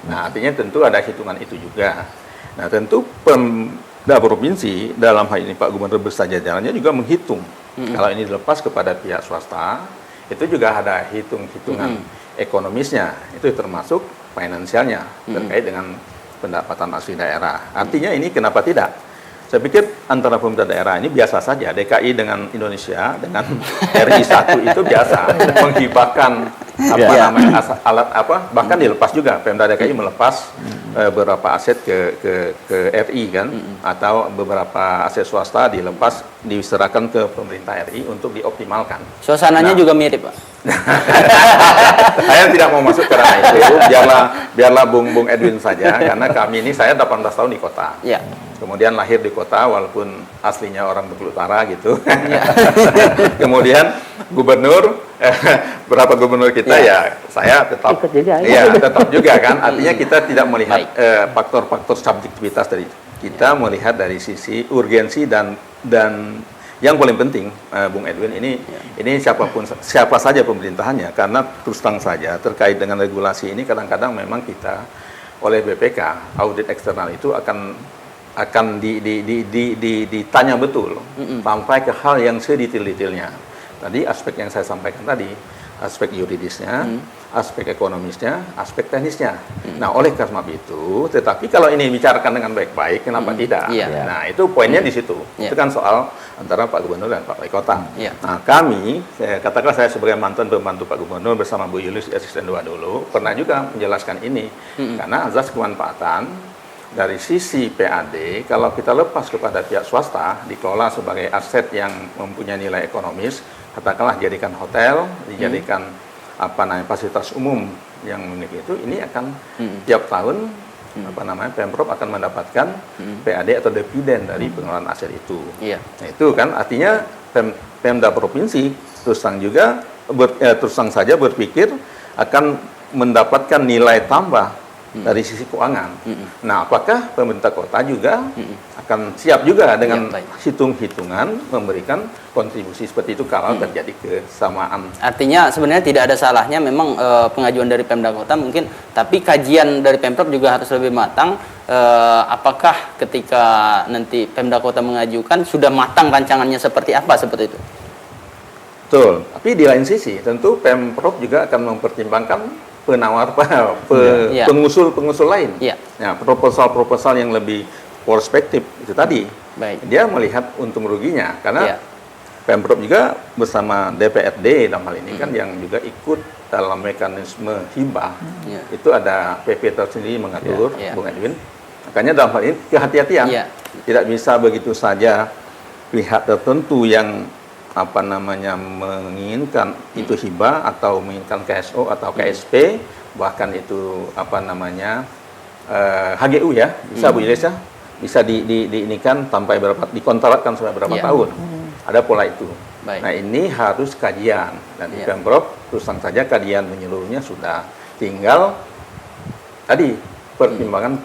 Nah, artinya tentu ada hitungan itu juga. Nah, tentu Pemda provinsi dalam hal ini Pak Gubernur beserta jajarannya juga menghitung. Kalau ini dilepas kepada pihak swasta, itu juga ada hitung-hitungan ekonomisnya, itu termasuk finansialnya terkait dengan pendapatan asli daerah. Artinya ini kenapa tidak? Saya pikir antara pemerintah daerah ini biasa saja. DKI dengan Indonesia dengan RI 1 itu biasa menghibahkan alat bahkan dilepas juga. Pemda DKI melepas beberapa aset ke RI kan, atau beberapa aset swasta dilepas diserahkan ke pemerintah RI untuk dioptimalkan.
Suasananya juga mirip, Pak.
Saya tidak mau masuk ke ranah itu, biarlah Bung Edwin saja, karena kami ini, saya 18 tahun di kota. Kemudian lahir di kota walaupun aslinya orang Bengkulu Utara gitu. Kemudian gubernur, berapa gubernur kita saya tetap tetap juga kan. Artinya kita tidak melihat faktor-faktor subjektivitas dari kita, melihat dari sisi urgensi dan Yang paling penting, Bung Edwin, ini siapa saja pemerintahannya, karena terus terang saja terkait dengan regulasi ini kadang-kadang memang kita oleh BPK audit eksternal itu akan ditanya betul sampai ke hal yang sedetail-detailnya. Tadi aspek yang saya sampaikan tadi, aspek yuridisnya, aspek ekonomisnya, aspek teknisnya. Nah, oleh karena itu, tetapi kalau ini bicarakan dengan baik-baik, kenapa tidak? Nah, itu poinnya di situ. Itu kan soal antara Pak Gubernur dan Pak Wali Kota. Nah, kami, katakanlah saya sebagai mantan pembantu Pak Gubernur bersama Bu Yulis, asisten 2 dulu, pernah juga menjelaskan ini. Karena azas kemanfaatan dari sisi PAD, kalau kita lepas kepada pihak swasta, dikelola sebagai aset yang mempunyai nilai ekonomis, katakanlah jadikan hotel, dijadikan fasilitas umum yang unik itu, ini akan tiap tahun Pemprov akan mendapatkan PAD atau dividen dari pengelolaan aset itu. Nah, itu kan artinya Pemda provinsi terus terang saja berpikir akan mendapatkan nilai tambah dari sisi keuangan. Nah, apakah pemerintah kota juga akan siap juga dengan hitung-hitungan memberikan kontribusi seperti itu kalau terjadi kesamaan?
Artinya sebenarnya tidak ada salahnya memang pengajuan dari Pemda Kota mungkin, tapi kajian dari Pemprov juga harus lebih matang. Apakah ketika nanti Pemda Kota mengajukan sudah matang rancangannya seperti apa seperti itu?
Betul. Tapi di lain sisi tentu Pemprov juga akan mempertimbangkan pengusul-pengusul lain. Nah, proposal-proposal yang lebih prospektif itu tadi. Dia melihat untung ruginya karena Pemprov juga bersama DPRD dalam hal ini kan yang juga ikut dalam mekanisme hibah. Itu ada PP tersendiri mengatur, Bung Edwin. Makanya dalam hal ini kehati-hatian. Tidak bisa begitu saja pihak tertentu yang menginginkan itu hibah atau menginginkan KSO atau KSP, bahkan itu HGU ya, bisa Bu Yulis ya, bisa diinikan sampai dikontrakkan sampai berapa tahun. Ada pola itu. Nah, ini harus kajian dan di Pemprov terus saja kajian menyeluruhnya sudah, tinggal tadi pertimbangan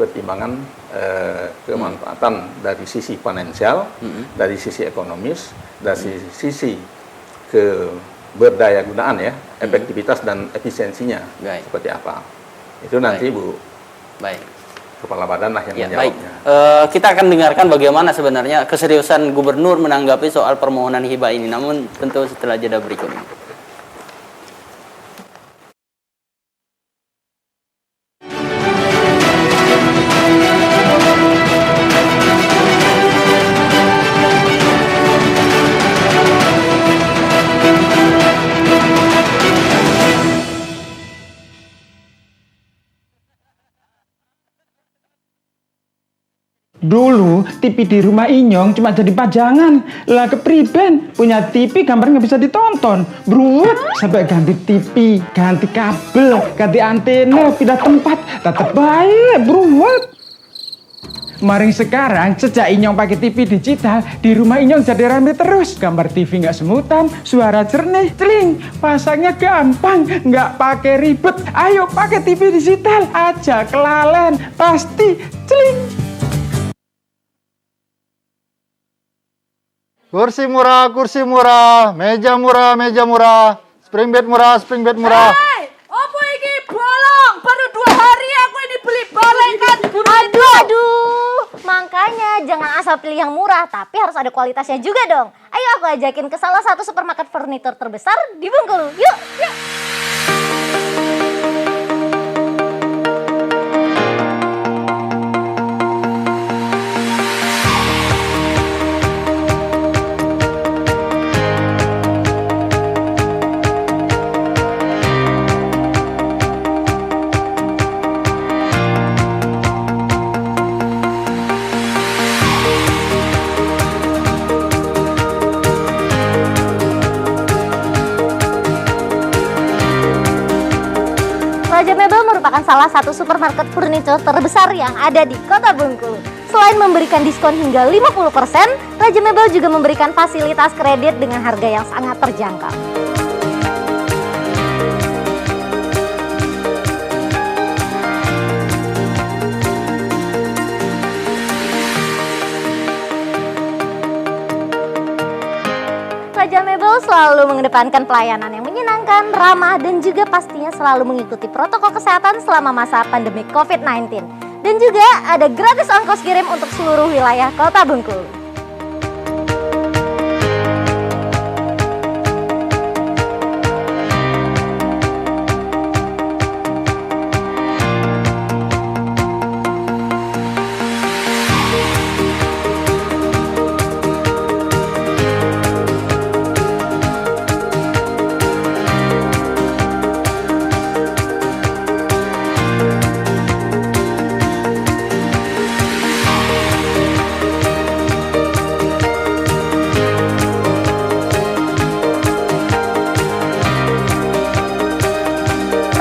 kemanfaatan dari sisi finansial, dari sisi ekonomis, dari sisi keberdaya-gunaan ya, efektivitas dan efisiensinya seperti apa. Itu nanti Bu Kepala Badan lah yang menjawabnya.
Kita akan dengarkan bagaimana sebenarnya keseriusan Gubernur menanggapi soal permohonan hibah ini, namun tentu setelah jeda berikut ini.
Dulu TV di rumah Inyong cuma jadi pajangan. Lah kepriben punya TV gambar nggak bisa ditonton. Beruat sampai ganti TV, ganti kabel, ganti antena, pindah tempat. Tetap baik, beruat. Maring sekarang sejak Inyong pakai TV digital, di rumah Inyong jadi rame terus. Gambar TV nggak semutan, suara jernih, celing. Pasangnya gampang, nggak pakai ribet. Ayo pakai TV digital aja, kelalen pasti celing.
Kursi murah, meja murah, spring bed murah.
Hei, opo iki bolong? Baru 2 hari aku ini beli bolong kan.
Aduh, makanya jangan asal pilih yang murah, tapi harus ada kualitasnya juga dong. Ayo aku ajakin ke salah satu supermarket furnitur terbesar di Bengkulu. Yuk. Raja Mebel merupakan salah satu supermarket furnitur terbesar yang ada di Kota Bengkulu. Selain memberikan diskon hingga 50%, Raja Mebel juga memberikan fasilitas kredit dengan harga yang sangat terjangkau. mengedepankan pelayanan yang menyenangkan, ramah, dan juga pastinya selalu mengikuti protokol kesehatan selama masa pandemi COVID-19. Dan juga ada gratis ongkos kirim untuk seluruh wilayah Kota Bengkulu.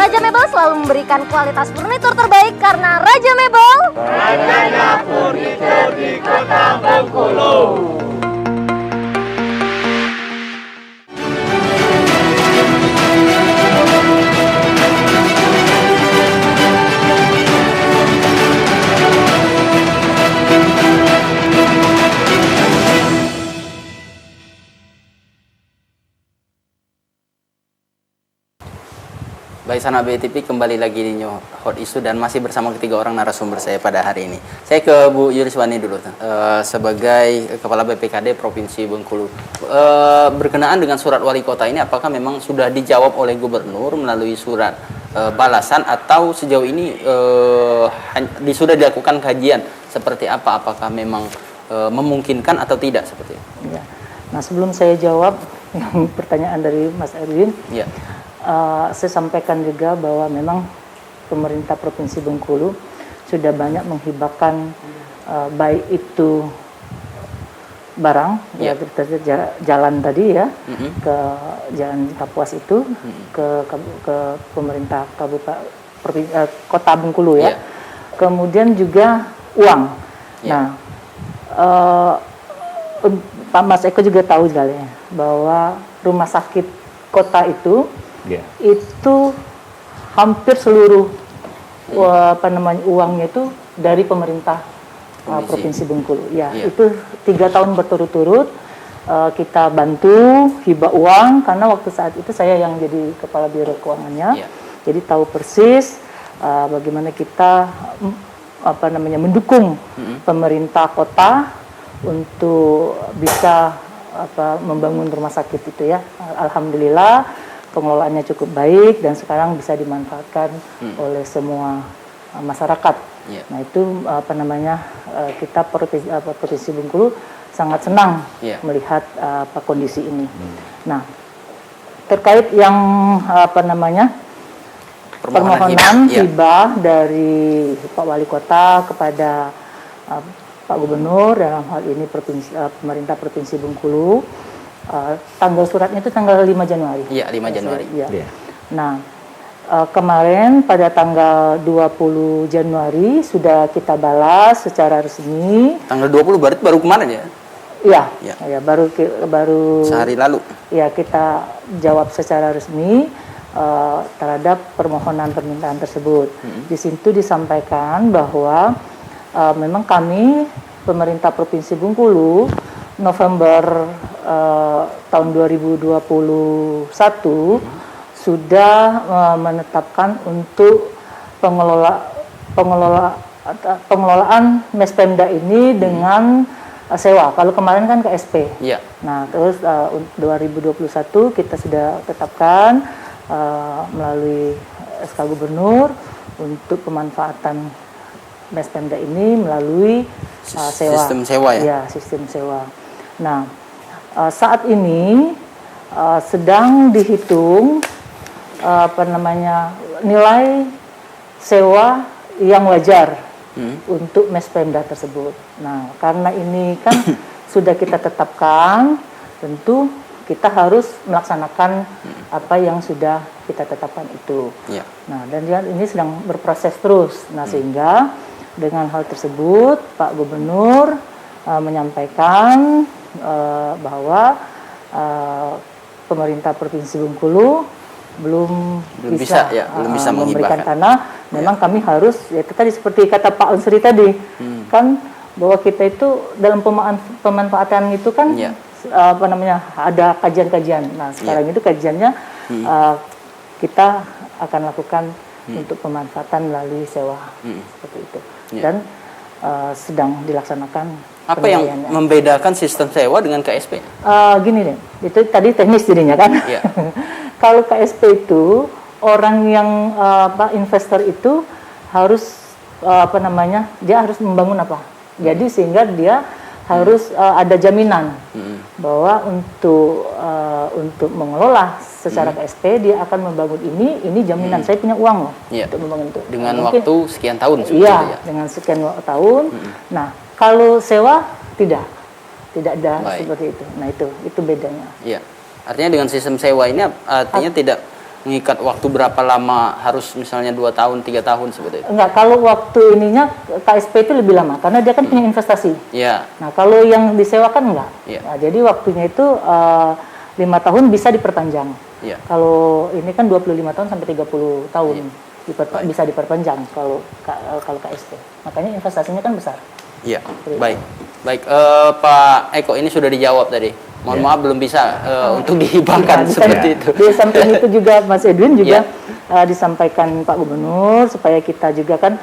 Raja Mebel selalu memberikan kualitas furnitur terbaik karena Raja Mebel rajanya furnitur di Kota Bengkulu.
Baik, sanak BTV kembali lagi di New Hot Issue dan masih bersama ketiga orang narasumber saya pada hari ini. Saya ke Bu Yuriswani dulu, sebagai Kepala BPKD Provinsi Bengkulu. Berkenaan dengan surat wali kota ini, apakah memang sudah dijawab oleh Gubernur melalui surat balasan atau sejauh ini sudah dilakukan kajian seperti apa? Apakah memang memungkinkan atau tidak seperti itu?
Ya. Nah, sebelum saya jawab yang pertanyaan dari Mas Erwin, ya. Saya sampaikan juga bahwa memang pemerintah Provinsi Bengkulu sudah banyak menghibahkan baik itu barang, ya jalan tadi ya, ke jalan Kapuas itu, ke pemerintah Kota Bengkulu ya. Kemudian juga uang. Nah, Pak Mas Eko juga tahu sekali ya, bahwa rumah sakit kota itu itu hampir seluruh uangnya itu dari pemerintah Provinsi Bengkulu. Ya, itu 3 tahun berturut-turut kita bantu hibah uang karena waktu saat itu saya yang jadi kepala biro keuangannya. Jadi tahu persis bagaimana kita mendukung pemerintah kota untuk bisa membangun rumah sakit itu ya. Alhamdulillah pengelolaannya cukup baik dan sekarang bisa dimanfaatkan oleh semua masyarakat. Nah itu kita Provinsi Bengkulu sangat senang melihat kondisi ini. Nah terkait yang permohonan hibah dari Pak Wali Kota kepada Pak Gubernur dalam hal ini pemerintah Provinsi Bengkulu. Tanggal suratnya itu tanggal 5 Januari.
Iya, 5 Januari.
Ya. Nah, kemarin pada tanggal 20 Januari sudah kita balas secara resmi.
Tanggal 20 berarti baru kemarin ya?
Iya, ya, baru
sehari lalu.
Ya, kita jawab secara resmi terhadap permohonan permintaan tersebut. Di situ disampaikan bahwa memang kami pemerintah Provinsi Bengkulu November tahun 2021 sudah menetapkan untuk pengelolaan Mespemda ini dengan sewa. Kalau kemarin kan ke SP. Nah, terus 2021 kita sudah tetapkan melalui SK Gubernur untuk pemanfaatan Mespemda ini melalui sewa.
Sistem sewa ya?
Ya, sistem sewa. Nah, saat ini sedang dihitung nilai sewa yang wajar untuk Mespemda tersebut. Nah, karena ini kan sudah kita tetapkan, tentu kita harus melaksanakan apa yang sudah kita tetapkan itu. Nah, dan ini sedang berproses terus. Nah, sehingga dengan hal tersebut Pak Gubernur menyampaikan bahwa pemerintah Provinsi Bengkulu belum bisa
menghibahkan.
memberikan tanah. Memang kami harus, ya itu tadi seperti kata Pak Unsri tadi, kan bahwa kita itu dalam pemanfaatan itu kan ada kajian-kajian. Nah sekarang itu kajiannya kita akan lakukan untuk pemanfaatan melalui sewa seperti itu, dan sedang dilaksanakan.
Apa yang membedakan sistem sewa dengan KSP?
Gini deh, itu tadi teknis jadinya kan.
Yeah.
Kalau KSP itu orang yang investor itu harus dia harus membangun apa? Jadi sehingga dia harus ada jaminan bahwa untuk mengelola secara KSP dia akan membangun ini jaminan saya punya uang loh untuk membangun itu.
Dengan waktu sekian tahun
seperti itu ya. Dengan sekian tahun. Nah, kalau sewa tidak ada seperti itu. Nah, itu bedanya.
Iya. Artinya dengan sistem sewa ini artinya tidak mengikat waktu berapa lama, harus misalnya 2 tahun, 3 tahun seperti itu?
Enggak, kalau waktu ininya KSP itu lebih lama karena dia kan punya investasi.
Iya.
Nah, kalau yang disewakan enggak.
Iya.
Nah, jadi waktunya itu 5 tahun bisa diperpanjang.
Iya.
Kalau ini kan 25 tahun sampai 30 tahun bisa diperpanjang kalau KSP. Makanya investasinya kan besar.
Iya. Baik. Pak Eko, ini sudah dijawab tadi. Mohon maaf belum bisa untuk dihibahkan seperti itu.
Di samping itu juga Mas Edwin juga disampaikan Pak Gubernur supaya kita juga kan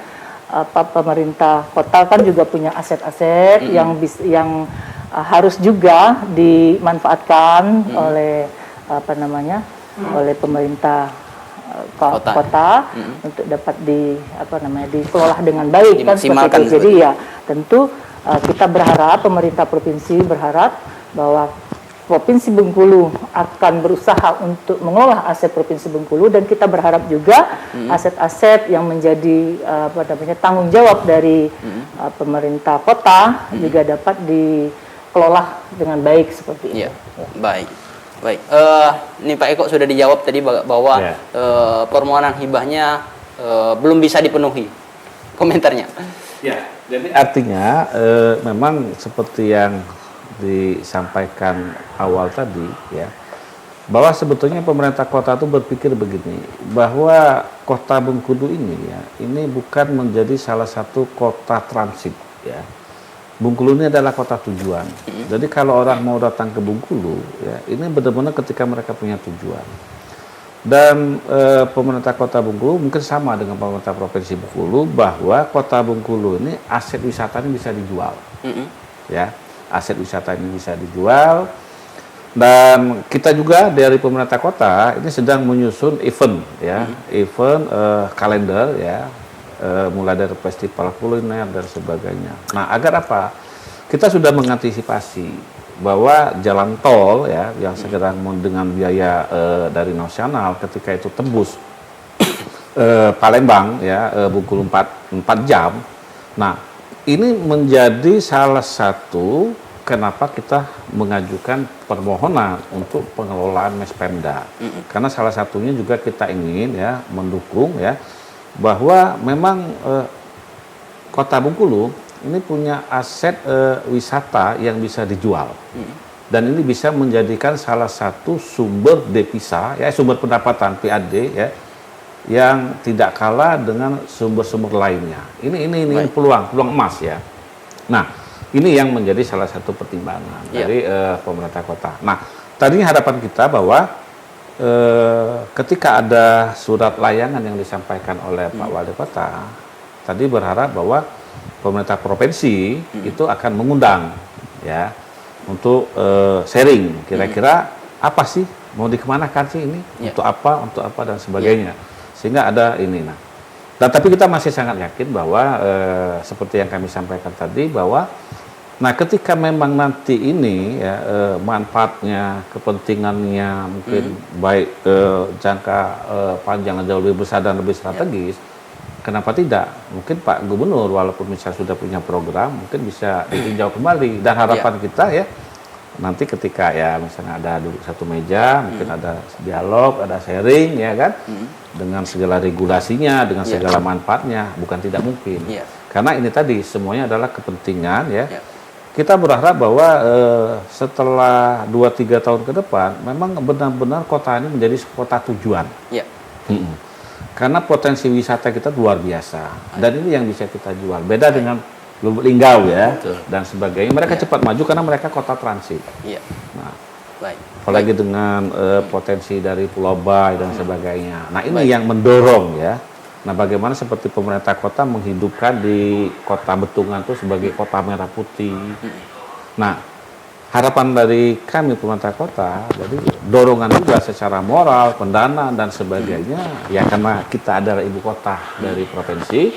pemerintah kota kan juga punya aset-aset yang harus juga dimanfaatkan oleh oleh pemerintah kota untuk dapat dikelola dengan baik kan seperti itu. Jadi ya tentu kita berharap, pemerintah provinsi berharap bahwa Provinsi Bengkulu akan berusaha untuk mengelola aset Provinsi Bengkulu, dan kita berharap juga aset-aset yang menjadi tanggung jawab dari pemerintah kota juga dapat dikelola dengan baik seperti itu.
Baik. Ini Pak Eko sudah dijawab tadi bahwa permohonan hibahnya belum bisa dipenuhi. Komentarnya?
Ya, jadi artinya memang seperti yang disampaikan awal tadi ya, bahwa sebetulnya pemerintah kota itu berpikir begini, bahwa kota Bengkulu ini ya, ini bukan menjadi salah satu kota transit ya. Bengkulu ini adalah kota tujuan. Jadi kalau orang mau datang ke Bengkulu ya, ini benar-benar ketika mereka punya tujuan. Dan pemerintah kota Bengkulu mungkin sama dengan pemerintah provinsi Bengkulu, bahwa kota Bengkulu ini aset wisatanya bisa dijual. Ya. Aset wisata ini bisa dijual, dan kita juga dari pemerintah kota ini sedang menyusun event ya, event kalender ya, mulai dari festival kuliner dan sebagainya. Nah, agar apa? Kita sudah mengantisipasi bahwa jalan tol ya yang segera dengan biaya dari nasional ketika itu tembus Palembang ya, Bengkulu 4 jam. Nah, ini menjadi salah satu kenapa kita mengajukan permohonan untuk pengelolaan Mespemda. Karena salah satunya juga kita ingin ya mendukung ya bahwa memang Kota Bengkulu ini punya aset wisata yang bisa dijual. Dan ini bisa menjadikan salah satu sumber devisa ya, sumber pendapatan PAD ya, yang tidak kalah dengan sumber-sumber lainnya. Ini peluang emas ya. Nah, ini yang menjadi salah satu pertimbangan dari pemerintah kota. Nah, tadinya harapan kita bahwa ketika ada surat layangan yang disampaikan oleh Pak Wali Kota, tadi berharap bahwa pemerintah provinsi itu akan mengundang ya untuk sharing kira-kira apa sih mau dikemanakan sih ini, untuk apa dan sebagainya. Sehingga ada ini. Nah, dan tapi kita masih sangat yakin bahwa seperti yang kami sampaikan tadi, bahwa nah ketika memang nanti ini ya manfaatnya, kepentingannya mungkin baik jangka panjang jauh lebih besar dan lebih strategis, kenapa tidak? Mungkin Pak Gubernur walaupun misalnya sudah punya program, mungkin bisa ditinjau kembali. Dan harapan kita ya nanti ketika ya misalnya ada duduk satu meja, mungkin ada dialog, ada sharing ya kan, dengan segala regulasinya, dengan segala manfaatnya, bukan tidak mungkin. Karena ini tadi semuanya adalah kepentingan ya. Kita berharap bahwa setelah 2-3 tahun ke depan memang benar-benar kota ini menjadi kota tujuan. Karena potensi wisata kita luar biasa, dan ini yang bisa kita jual. Beda dengan Lubuk Linggau ya,
Betul.
dan sebagainya. Mereka cepat maju karena mereka kota transit.
Iya.
Nah,
Baik.
apalagi dengan potensi dari Pulau Bay dan sebagainya. Nah, ini
Baik.
yang mendorong ya. Nah, bagaimana seperti pemerintah kota menghidupkan di kota Betungan itu sebagai kota merah putih. Nah, harapan dari kami pemerintah kota, jadi dorongan juga secara moral, pendanaan dan sebagainya, ya karena kita adalah ibu kota dari provinsi,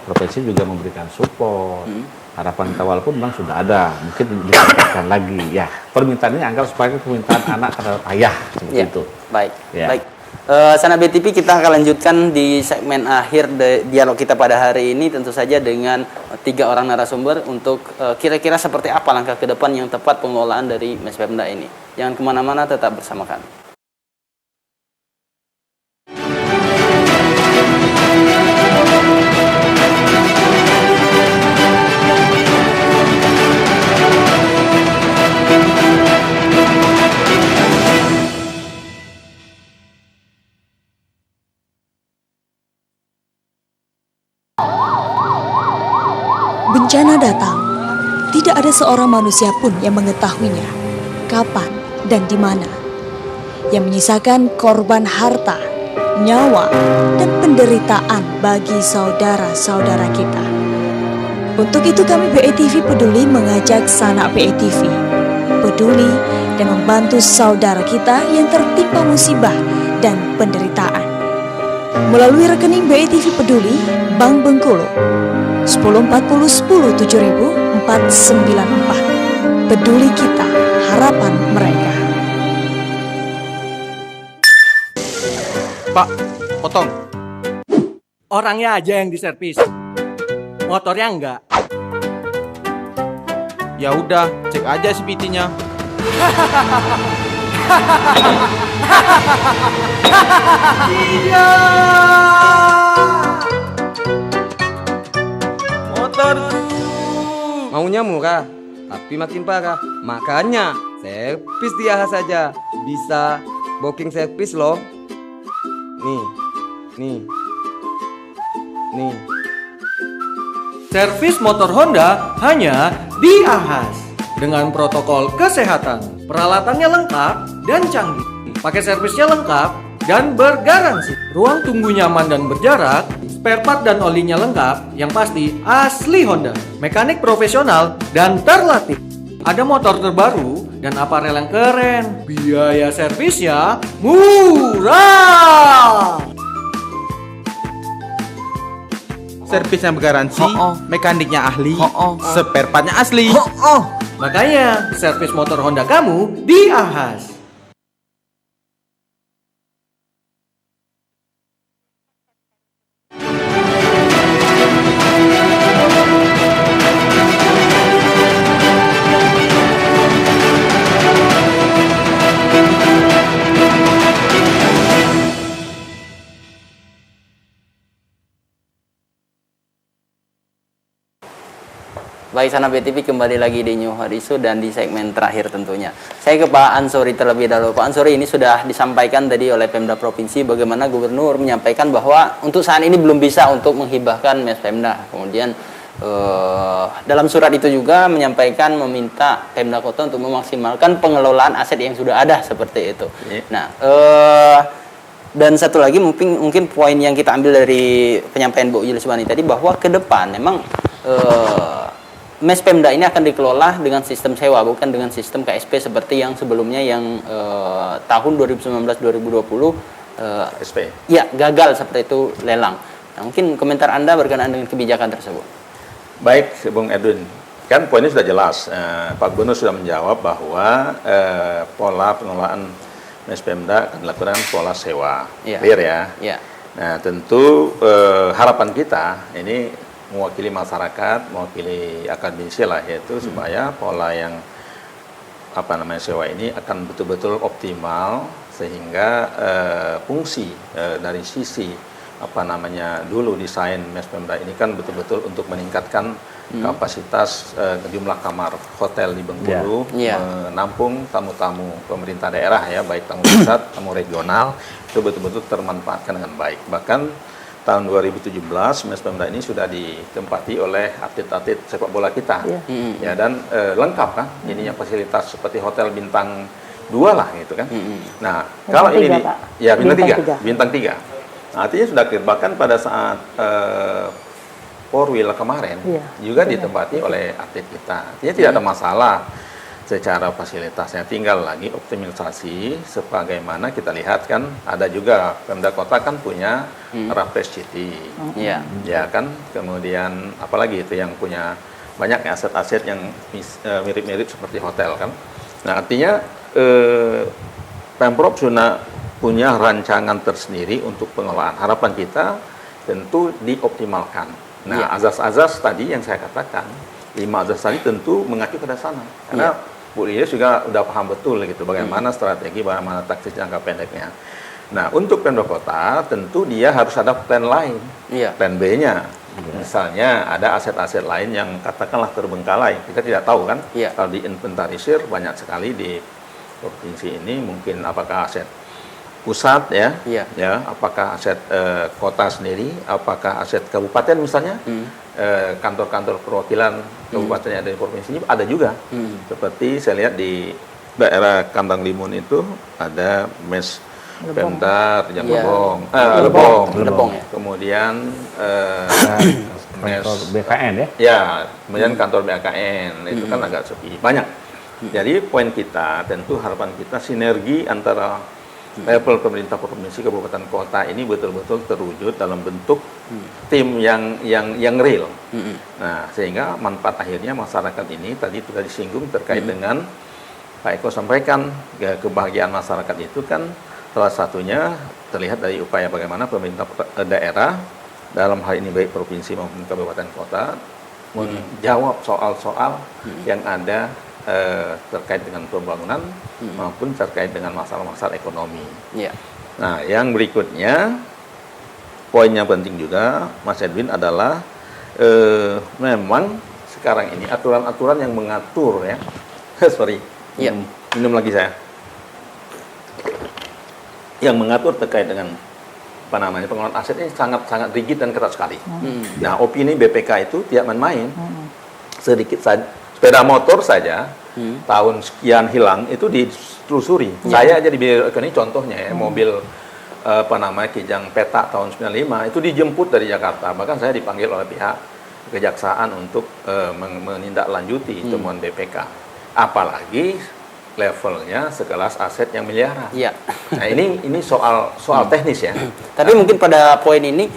provinsi juga memberikan support. Harapan kita walaupun memang sudah ada, mungkin ditingkatkan lagi. Ya, permintaan ini anggap sebagai permintaan anak terhadap ayah seperti itu.
Baik,
Ya.
baik. Sanak BTV, kita akan lanjutkan di segmen akhir dialog kita pada hari ini, tentu saja dengan 3 orang narasumber untuk kira-kira seperti apa langkah ke depan yang tepat pengelolaan dari Mespemda ini. Jangan kemana-mana, tetap bersama kami.
Bencana datang, tidak ada seorang manusia pun yang mengetahuinya, kapan dan di mana. Yang menyisakan korban harta, nyawa, dan penderitaan bagi saudara-saudara kita. Untuk itu kami BETV Peduli mengajak sanak BETV peduli dan membantu saudara kita yang tertimpa musibah dan penderitaan. Melalui rekening BETV Peduli, Bank Bengkulu, 1040 10 7494. Peduli kita, harapan mereka.
Pak, potong. Orangnya aja yang diservis. Motornya enggak.
Ya udah, cek aja CVT-nya.
Iya.
Motorku. Maunya murah, tapi makin parah. Makanya servis di AHA saja. Bisa booking servis loh. Nih.
Servis motor Honda hanya di Ahas dengan protokol kesehatan. Peralatannya lengkap dan canggih. Pakai servisnya lengkap dan bergaransi. Ruang tunggu nyaman dan berjarak. Spare part dan olinya lengkap. Yang pasti asli Honda. Mekanik profesional dan terlatih. Ada motor terbaru dan aparel yang keren. Biaya servisnya murah.
Servisnya bergaransi, mekaniknya ahli, spare partnya asli.
Makanya servis motor Honda kamu di Ahas.
Baik, Sanak BTV kembali lagi di New Hot Issue dan di segmen terakhir tentunya. Saya ke Pak Ansori terlebih dahulu. Pak Ansori, ini sudah disampaikan tadi oleh Pemda Provinsi bagaimana Gubernur menyampaikan bahwa untuk saat ini belum bisa untuk menghibahkan Mespemda. Kemudian dalam surat itu juga menyampaikan meminta Pemda Kota untuk memaksimalkan pengelolaan aset yang sudah ada seperti itu. Nah, dan satu lagi mungkin poin yang kita ambil dari penyampaian Bu Yuliswani tadi bahwa ke depan memang Mespemda ini akan dikelola dengan sistem sewa, bukan dengan sistem KSP seperti yang sebelumnya yang tahun 2019-2020
KSP.
Ya, gagal seperti itu lelang. Nah, mungkin komentar Anda berkenaan dengan kebijakan tersebut.
Baik, Bung Edwin. Kan poinnya sudah jelas. Pak Gubernur sudah menjawab bahwa pola pengelolaan Mespemda akan dilakukan pola sewa. Clear ya?
Ya.
Nah, tentu harapan kita ini mewakili masyarakat, mewakili akademisi lah, yaitu supaya pola yang sewa ini akan betul-betul optimal sehingga fungsi dari sisi dulu desain Mespemda ini kan betul-betul untuk meningkatkan kapasitas jumlah kamar hotel di Bengkulu, menampung tamu-tamu pemerintah daerah ya, baik tamu pusat, tamu regional, itu betul-betul termanfaatkan dengan baik. Bahkan tahun 2017 Mes Pemda ini sudah ditempati oleh atlet-atlet sepak bola kita. Ya, dan lengkap kan, ininya fasilitas seperti hotel bintang 2 lah gitu kan. Nah, kalau ini ya bintang 3. Nah, artinya sudah clear. Bahkan pada saat Porwil kemarin juga ditempati oleh atlet kita. Artinya tidak ada masalah secara fasilitasnya, tinggal lagi optimalisasi sebagaimana kita lihat kan ada juga Pemda Kota kan punya Rapres City. Ya kan, kemudian apalagi itu yang punya banyak aset-aset yang mirip-mirip seperti hotel kan. Nah, artinya Pemprov sudah punya rancangan tersendiri untuk pengelolaan. Harapan kita tentu dioptimalkan. Nah, azas-azas tadi yang saya katakan, 5 azas tadi tentu mengacu pada sana. Karena Bu Lilis juga udah paham betul gitu bagaimana strategi, bagaimana taktis jangka pendeknya. Nah, untuk Pemda Kota tentu dia harus ada plan lain, plan B-nya. Misalnya ada aset-aset lain yang katakanlah terbengkalai, kita tidak tahu kan. Kalau diinventarisir banyak sekali di provinsi ini, mungkin apakah aset pusat ya, apakah aset kota sendiri, apakah aset kabupaten misalnya, kantor-kantor perwakilan kabupaten yang ada di provinsi ini ada juga. Seperti saya lihat di daerah Kandang Limun itu ada Mes Pemda Rejang Lebong, kemudian
kantor BKN
kemudian kantor BKN itu kan agak sepi, banyak. Jadi poin kita tentu harapan kita sinergi antara level pemerintah provinsi, kabupaten, kota ini betul-betul terwujud dalam bentuk tim yang real. Nah, sehingga manfaat akhirnya masyarakat ini tadi sudah disinggung terkait dengan Pak Eko sampaikan, kebahagiaan masyarakat itu kan salah satunya terlihat dari upaya bagaimana pemerintah daerah dalam hal ini baik provinsi maupun kabupaten kota menjawab soal-soal yang ada terkait dengan pembangunan maupun terkait dengan masalah-masalah ekonomi. Nah, yang berikutnya poin yang penting juga Mas Edwin adalah memang sekarang ini aturan-aturan yang mengatur ya minum lagi saya, yang mengatur terkait dengan pengelolaan aset ini sangat rigid dan ketat sekali. Nah, opini BPK itu tidak main-main. Sedikit saja sepeda motor saja tahun sekian hilang itu ditelusuri. Saya aja di bidang ekonomi contohnya ya, mobil Kijang Peta tahun 95 itu dijemput dari Jakarta. Bahkan saya dipanggil oleh pihak kejaksaan untuk menindaklanjuti temuan BPK. Apalagi levelnya sekelas aset yang miliaran. Nah, ini soal teknis ya.
Tapi mungkin pada poin ini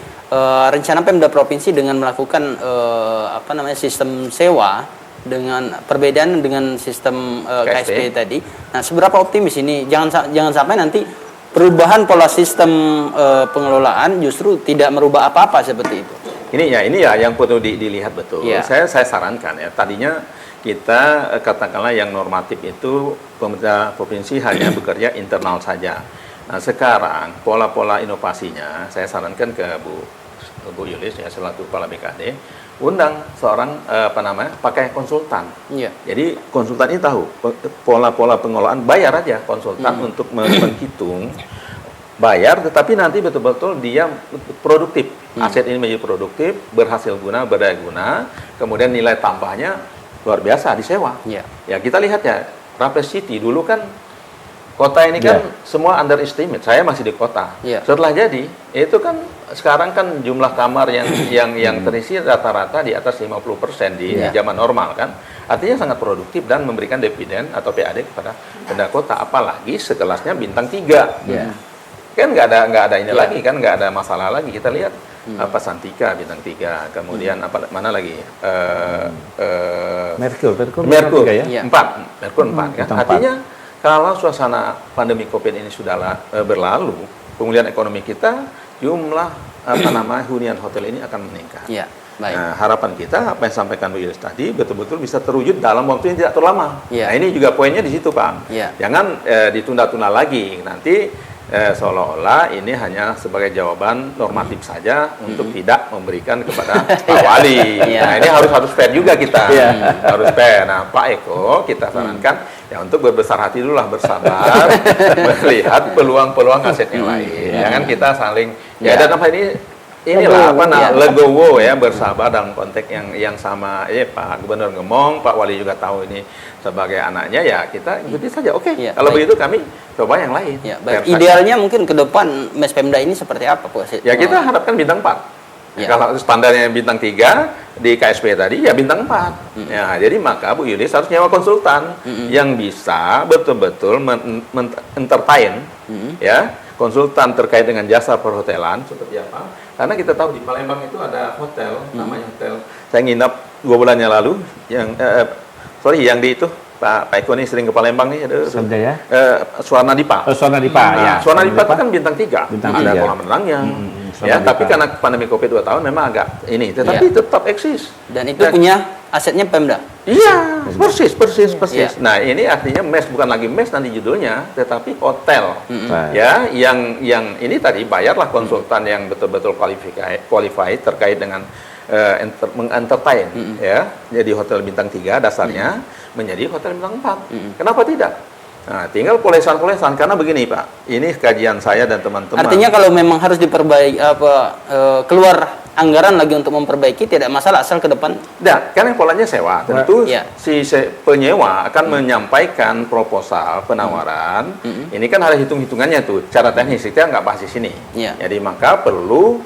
rencana Pemda provinsi dengan melakukan sistem sewa dengan perbedaan dengan sistem KSP tadi. Nah, seberapa optimis ini? Jangan sampai nanti perubahan pola sistem pengelolaan justru tidak merubah apa-apa seperti itu.
Ini ya yang perlu dilihat betul. Saya sarankan ya, tadinya kita katakanlah yang normatif itu pemerintah provinsi hanya bekerja internal saja. Nah, sekarang pola-pola inovasinya saya sarankan ke Bu Yulis ya selaku Kepala BKD, undang seorang pakai konsultan. Jadi konsultan ini tahu pola-pola pengelolaan, bayar aja konsultan untuk menghitung, bayar, tetapi nanti betul-betul dia produktif. Aset ini menjadi produktif, berhasil guna, berdaya guna, kemudian nilai tambahnya luar biasa disewa. Ya kita lihat ya, Rapres City dulu kan kota ini kan semua underestimate. Saya masih di kota. Setelah jadi, itu kan sekarang kan jumlah kamar yang terisi rata-rata di atas 50% di zaman normal kan. Artinya sangat produktif dan memberikan dividen atau PAD kepada Pemda Kota. Apalagi sekelasnya bintang 3. Kan nggak ada ini lagi kan, nggak ada masalah lagi. Kita lihat Santika bintang 3, kemudian mana lagi? Merkur 4 kan. Artinya kalau suasana pandemi Covid ini sudah berlalu, pemulihan ekonomi kita, jumlah hunian hotel ini akan meningkat. Nah, harapan kita apa yang sampaikan Bu Iris tadi betul-betul bisa terwujud dalam waktu yang tidak terlalu lama. Nah, ini juga poinnya di situ, Pak. Jangan ditunda-tunda lagi. Nanti seolah-olah ini hanya sebagai jawaban normatif saja untuk tidak memberikan kepada Pak Wali. Nah, ini harus fair juga kita. Harus fair. Nah, Pak Eko kita sarankan ya untuk berbesar hati dulu lah, bersabar, melihat peluang-peluang aset yang lain. Jangan kita saling dan apa ini inilah apa
ya.
legowo ya, bersahabat dalam konteks yang sama. Pak Gubernur ngomong, Pak Wali juga tahu ini sebagai anaknya, ya kita ikuti saja. Oke, kalau begitu kami coba yang lain.
Ya, baik. Idealnya mungkin ke depan Mes Pemda ini seperti apa, Pak?
Ya kita harapkan bintang 4. Ya. Kalau standarnya bintang 3 di KSP tadi ya bintang 4. Ya, jadi maka Bu Yulis harus nyewa konsultan yang bisa betul-betul entertain ya, konsultan terkait dengan jasa perhotelan seperti apa. Karena kita tahu di Palembang itu ada hotel namanya hotel. Saya nginap 2 bulan yang lalu yang yang di itu Pak Eko ini sering ke Palembang nih, ada Suwarna Dipa.
Suwarna Dipa, ya.
Suwarna Dipa itu kan bintang 3. Ada kolam renangnya. Ya, tapi karena pandemi Covid 2 tahun memang agak ini, tetapi tetap eksis.
Dan itu punya asetnya Pemda.
Iya, persis. Nah, ini artinya mes bukan lagi mes nanti judulnya, tetapi hotel. Ya, yang ini tadi bayarlah konsultan yang betul-betul qualified terkait dengan mengentertain ya. Jadi hotel bintang 3 dasarnya menjadi hotel bintang 4. Kenapa tidak? Nah, tinggal polesan-polesan karena begini Pak, ini kajian saya dan teman-teman.
Artinya kalau memang harus diperbaiki keluar anggaran lagi untuk memperbaiki tidak masalah asal ke depan.
Nah, karena polanya sewa, tentu si penyewa akan menyampaikan proposal penawaran. Ini kan ada hitung-hitungannya tuh, cara teknis kita nggak bahas di sini. Jadi maka perlu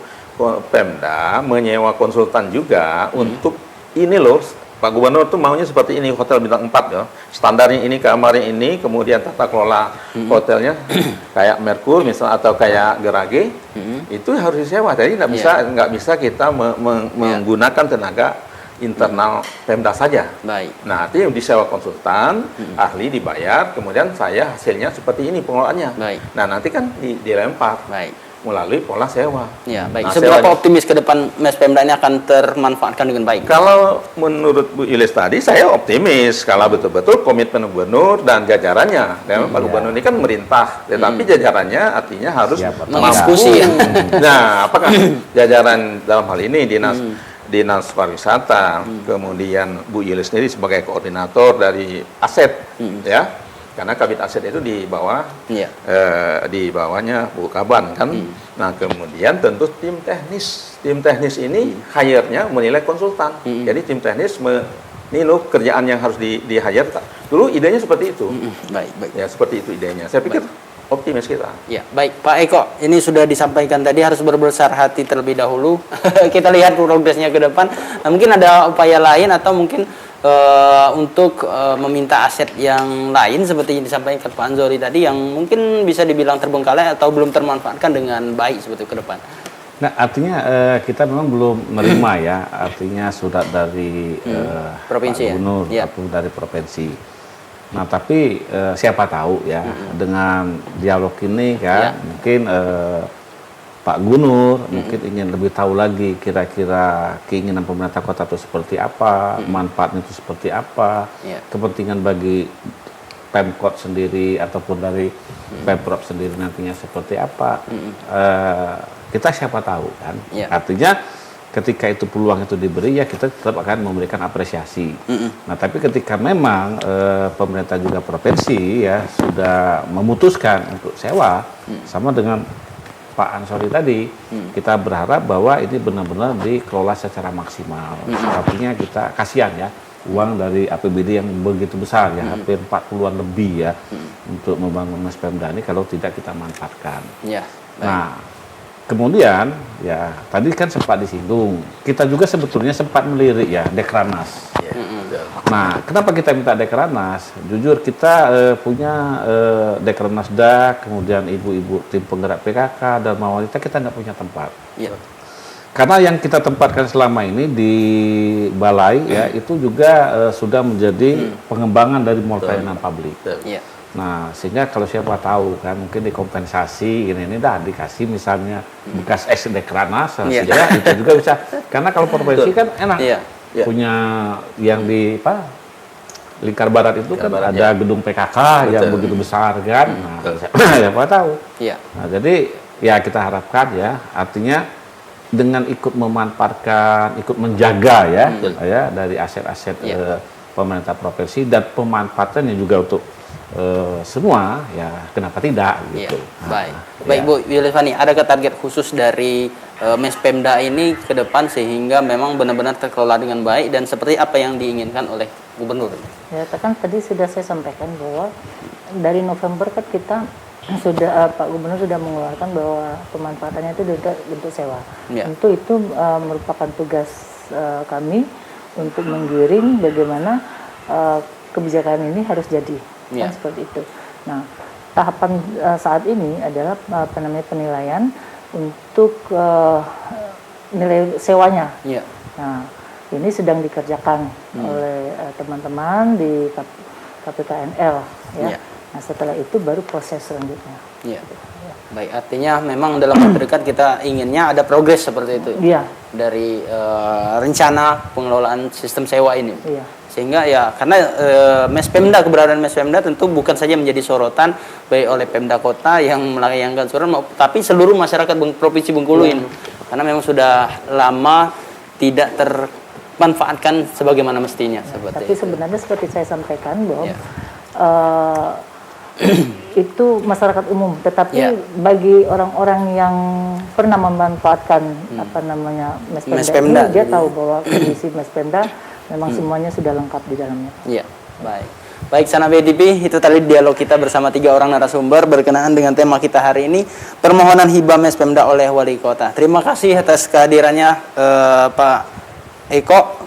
Pemda menyewa konsultan juga untuk ini loh. Pak Gubernur tuh maunya seperti ini, hotel bintang 4 ya. Standarnya ini, kamarnya ini, kemudian tata kelola hotelnya kayak Merkur misalnya atau kayak Gerage, itu harus disewa. Jadi nggak bisa kita menggunakan tenaga internal Pemda saja.
Baik.
Nah, itu yang disewa konsultan, ahli dibayar, kemudian saya hasilnya seperti ini pengelolaannya.
Baik.
Nah, nanti kan dilempar.
Baik.
Melalui pola sewa.
Ya, baik. Nah, seberapa optimis ke depan Mes Pemda ini akan termanfaatkan dengan baik?
Kalau menurut Bu Yulis tadi, saya optimis kalau betul-betul komitmen Gubernur dan jajarannya. Dan Pak Gubernur ini kan merintah, tetapi jajarannya artinya harus
mengeksekusi.
Nah, apakah jajaran dalam hal ini Dinas Pariwisata, kemudian Bu Yulis sendiri sebagai koordinator dari aset, ya? Karena Kabit Aset itu di bawah, di bawahnya Bu Kaban kan. Nah, kemudian tentu tim teknis ini hire-nya menilai konsultan. Jadi tim teknis kerjaan yang harus di-hire. Dulu idenya seperti itu.
Baik.
Ya, seperti itu idenya. Saya pikir optimis kita.
Ya, baik Pak Eko, ini sudah disampaikan tadi harus berbesar hati terlebih dahulu. Kita lihat progresnya ke depan. Nah, mungkin ada upaya lain atau mungkin untuk meminta aset yang lain seperti yang disampaikan Pak Anzori tadi yang mungkin bisa dibilang terbengkalai atau belum termanfaatkan dengan baik seperti ke depan.
Nah, artinya kita memang belum menerima ya, artinya surat dari
provinsi,
Pak Gubernur ataupun dari provinsi. Nah, tapi siapa tahu ya dengan dialog ini kan mungkin Pak Gubernur mungkin ingin lebih tahu lagi kira-kira keinginan pemerintah kota itu seperti apa, manfaatnya itu seperti apa, kepentingan bagi Pemkot sendiri ataupun dari Pemprov sendiri nantinya seperti apa. Kita siapa tahu kan. Artinya ketika itu peluang itu diberi ya kita tetap akan memberikan apresiasi. Nah, tapi ketika memang pemerintah juga provinsi ya sudah memutuskan untuk sewa sama dengan Pak Ansori tadi, kita berharap bahwa ini benar-benar dikelola secara maksimal. Artinya kita kasihan ya, uang dari APBD yang begitu besar ya, hampir 40-an lebih ya, untuk membangun Mes Pemda ini kalau tidak kita manfaatkan. Nah, kemudian ya tadi kan sempat disinggung, kita juga sebetulnya sempat melirik ya Dekranasda. Nah, kenapa kita minta Dekranasda? Jujur kita punya Dekranasda, kemudian ibu-ibu tim penggerak PKK dan wanita, kita nggak punya tempat. Karena yang kita tempatkan selama ini di balai ya itu juga sudah menjadi pengembangan dari mall pelayanan publik. Nah, sehingga kalau siapa tahu kan mungkin dikompensasi ini dah dikasih misalnya bekas ex Dekranasda ya, itu juga bisa. Karena kalau provinsi kan enak. Punya yang di Lingkar Barat itu kan ada gedung PKK yang begitu besar kan. Nah, siapa tahu. Nah, jadi ya kita harapkan ya, artinya dengan ikut memanfaatkan, ikut menjaga ya dari aset-aset pemerintah provinsi dan pemanfaatannya juga untuk semua ya, kenapa tidak gitu.
Baik Bu Yulis Fani, adakah target khusus dari Mespemda ini ke depan sehingga memang benar-benar terkelola dengan baik dan seperti apa yang diinginkan oleh gubernur?
Ya, kan tadi sudah saya sampaikan bahwa dari November kan kita sudah Pak Gubernur sudah mengeluarkan bahwa pemanfaatannya itu bentuk sewa.
Ya.
Tentu itu merupakan tugas kami untuk menggiring bagaimana kebijakan ini harus jadi, kan seperti itu. Nah, tahapan saat ini adalah penilaian untuk nilai sewanya.
Ya.
Nah, ini sedang dikerjakan oleh teman-teman di KPKNL, ya. Nah, setelah itu baru proses selanjutnya.
Iya. Baik, artinya memang dalam waktu dekat kita inginnya ada progres seperti itu.
Iya.
Dari rencana pengelolaan sistem sewa ini.
Iya.
Sehingga ya karena Mespemda, keberadaan Mespemda tentu bukan saja menjadi sorotan baik oleh Pemda Kota yang melayangkan surat, tapi seluruh masyarakat Provinsi Bengkulu ini. Karena memang sudah lama tidak termanfaatkan sebagaimana mestinya.
Tapi sebenarnya seperti saya sampaikan bahwa itu masyarakat umum, tetapi bagi orang-orang yang pernah memanfaatkan Mespemda ini, dia tahu bahwa kondisi Mespemda memang semuanya sudah lengkap di dalamnya.
Iya, baik. Baik, Sanak BTV, itu tadi dialog kita bersama 3 orang narasumber berkenaan dengan tema kita hari ini, permohonan hibah Mespemda oleh Wali Kota. Terima kasih atas kehadirannya Pak Eko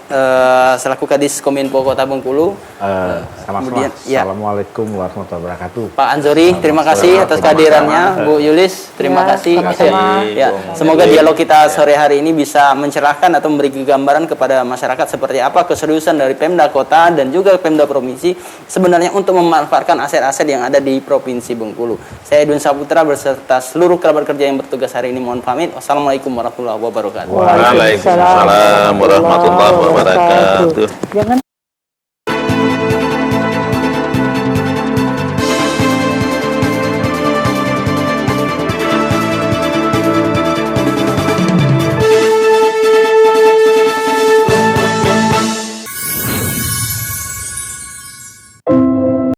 selaku Kadis Kominfo Kota Bengkulu.
Sama-sama. Assalamualaikum warahmatullahi wabarakatuh.
Pak Anzori, terima kasih atas kehadirannya. Bu Yulis, terima kasih. Ya, semoga dialog kita sore hari ini bisa mencerahkan atau memberi gambaran kepada masyarakat seperti apa keseriusan dari Pemda Kota dan juga Pemda Provinsi sebenarnya untuk memanfaatkan aset-aset yang ada di Provinsi Bengkulu. Saya Edwin Saputra beserta seluruh kerabat kerja yang bertugas hari ini mohon pamit. Wassalamualaikum warahmatullahi wabarakatuh.
Waalaikumsalam warahmatullahi wabarakatuh.
Jangan